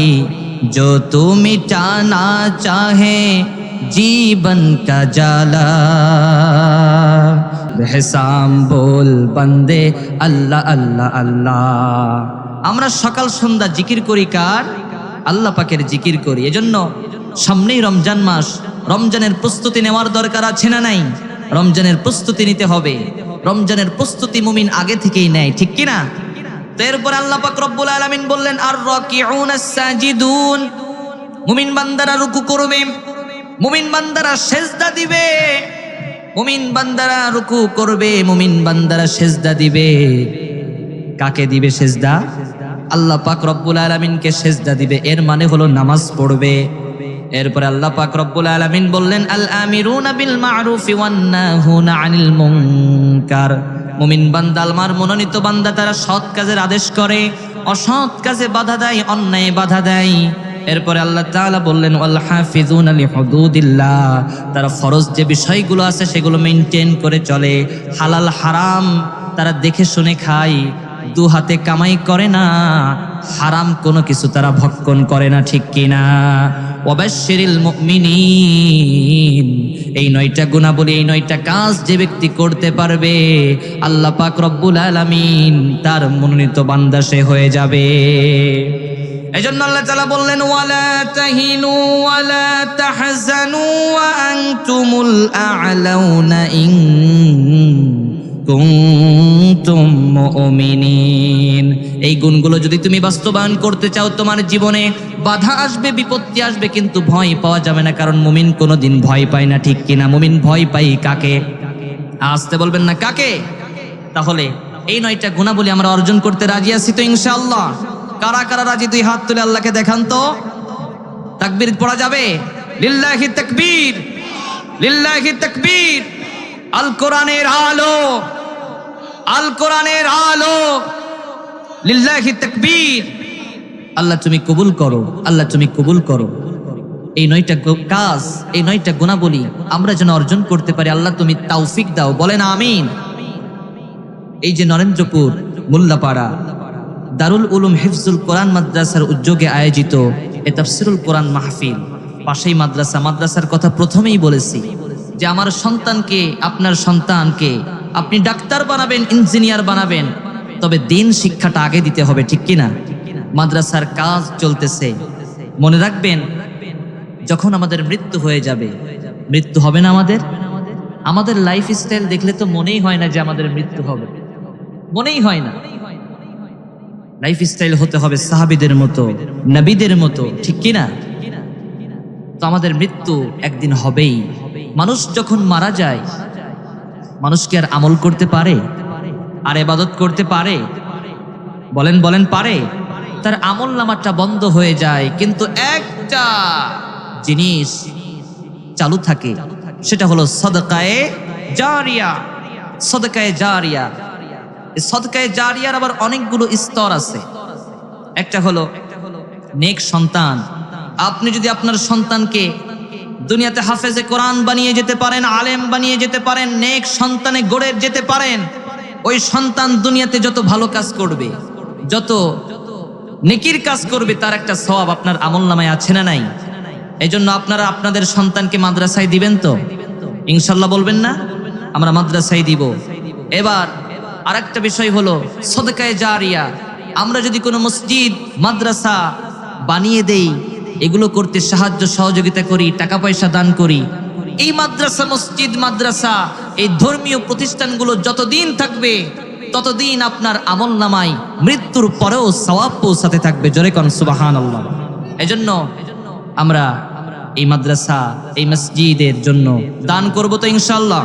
जो तू मिटाना चाहे जीवन का जाला, बेहसाम बोल बंदे अल्लाह अल्लाह अल्लाह। আমরা সকাল সন্ধ্যা জিকির করি কার? আল্লাহ পাকের জিকির করি। এজন্য সামনেই রমজান মাস, রমজানের প্রস্তুতি নেওয়ার দরকার আছে না নাই? রমজানের প্রস্তুতি নিতে হবে। রমজানের প্রস্তুতি মুমিন আগে থেকেই নেয়, ঠিক কি না? তো এরপর আল্লাহ পাক রব্বুল আলামিন বললেন, আর রাকিউন সাজিদুন, মুমিন বান্দারা রুকু করবে, মুমিন বান্দারা সেজদা দিবে, মুমিন বান্দারা রুকু করবে, মুমিন বান্দারা সেজদা দিবে। কাকে দিবে সেজদা? আল্লাহ পাক রব্বুল আলামিনকে সেজদা দিবে। এর মানে হলো নামাজ পড়বে। এরপরে আল্লাহ পাক রব্বুল আলামিন বললেন, আল আমিরুনা বিল মা'রুফি ওয়ান নাহুনা আনিল মুনকার, মুমিন বান্দা, আল্লাহর মনোনীত বান্দা, তারা সৎ কাজের আদেশ করে, অসৎ কাজে বাধা দেয়, অন্যায় বাধা দেয়। এরপরে আল্লাহ তাআলা বললেন, ওয়াল হাফিজুনা লিহুদুদিল্লাহ, তারা ফরজ যে বিষয়গুলো আছে সেগুলো মেইনটেইন করে চলে। হালাল হারাম তারা দেখে শুনে খায়, দু হাতে কামাই করে না, হারাম কোনো কিছু তারা ভক্ষণ করে না, ঠিক কিনা? ওয়াবাশশিরিল মুমিনিন, এই 9টা গুণাবলী, এই 9টা কাজ যে ব্যক্তি করতে পারবে, আল্লাহ পাক রব্বুল আলামিন তার মনোনীত বান্দা সে হয়ে যাবে। এজন্য আল্লাহ তাআলা বললেন, ওয়ালা তাহিনু ওয়ালা তাহজানু ওয়া আনতুমুল আ'লাউনা ইন কুনতুম মুমিনিন। এই গুণগুলো যদি তুমি বাস্তবায়ন করতে চাও, তোমার জীবনে বাধা আসবে, বিপত্তি আসবে, কিন্তু ভয় পাওয়া যাবে না, কারণ মুমিন কোনোদিন ভয় পায় না, ঠিক কিনা? মুমিন ভয় পাই কাকে? আসতে বলবেন না কাকে? তাহলে এই 9টা গুণাবলী আমরা অর্জন করতে রাজি আছি তো ইনশাআল্লাহ? কারা কারা রাজি? 2 হাত তুলে আল্লাহকে দেখান তো। তাকবীর পড়া যাবে? লিল্লাহি তাকবীর, লিল্লাহি তাকবীর। আল কোরআনের আলো, আল কোরআনের আলো, লিল্লাহি তাকবীর। আল্লাহ তুমি কবুল করো, আল্লাহ তুমি কবুল করো। এই 9টা কাজ, এই 9টা গুণাবলী আমরা যেন অর্জন করতে পারি, আল্লাহ তুমি তৌফিক দাও, বলেন আমিন। এই যে নরেন্দ্রপুর মোল্লাপাড়া দারুল উলুম হিফজুল কোরআন মাদ্রাসার উদ্যোগে আয়োজিত এই তাফসীরুল কোরআন মাহফিল, পাশেই মাদ্রাসা, মাদ্রাসার কথা প্রথমেই বলেছি যে আমার সন্তানকে, আপনার সন্তানকে আপনি ডাক্তার বানাবেন, ইঞ্জিনিয়ার বানাবেন, তবে দিন শিক্ষাটা আগে দিতে হবে, ঠিক কিনা? মাদ্রাসার কাজ চলতেছে। মনে রাখবেন, যখন আমাদের মৃত্যু হয়ে যাবে, মৃত্যু হবে না আমাদের, আমাদের লাইফস্টাইল দেখলে তো মনেই হয় না যে আমাদের মৃত্যু হবে, মনেই হয় না। লাইফস্টাইল হতে হবে সাহাবীদের মতো, নবীদের মতো, ঠিক কিনা? তো আমাদের মৃত্যু একদিন হবেই। মানুষ যখন মারা যায়, মানুষ কি আর আমল করতে পারে? আর ইবাদত করতে পারে? বলেন বলেন, পারে? তার আমল নামাটা বন্ধ হয়ে যায়, কিন্তু একটা জিনিস চালু থাকে, সেটা হলো সাদকায়ে জারিয়া। সাদকায়ে জারিয়া, এই সাদকায়ে জারিয়ার আবার অনেকগুলো স্তর আছে। একটা হলো নেক সন্তান। আপনি যদি আপনার সন্তানকে দুনিয়াতে হাফেজে কোরআন বানিয়ে যেতে পারেন, আলেম বানিয়ে যেতে পারেন, নেক সন্তানে গড়ে যেতে পারেন। ওই সন্তান দুনিয়াতে যত ভালো কাজ করবে, যত নেকির কাজ করবে, তার একটা সওয়াব আপনার আমলনামায় আছে না নাই? এজন্য আপনারা আপনাদের সন্তানকে মাদ্রাসায় দিবেন তো? ইনশাল্লাহ বলবেন না? আমরা মাদ্রাসায় দিব। এবার আরেকটা বিষয় হলো সদকায়ে জারিয়া। আমরা যদি কোনো মসজিদ মাদ্রাসা বানিয়ে দেই, এগুলো করতে সাহায্য সহযোগিতা করি, টাকা পয়সা দান করি, এই মাদ্রাসা, মসজিদ, মাদ্রাসা, এই ধর্মীয় প্রতিষ্ঠানগুলো যতদিন থাকবে ততদিন আপনার আমলনামায় মৃত্যুর পরেও সওয়াব পৌঁছাতে থাকবে। জোরে কোন সুবহানাল্লাহ। এজন্য আমরা এই মাদ্রাসা, এই মসজিদের জন্য দান করব তো ইনশাআল্লাহ।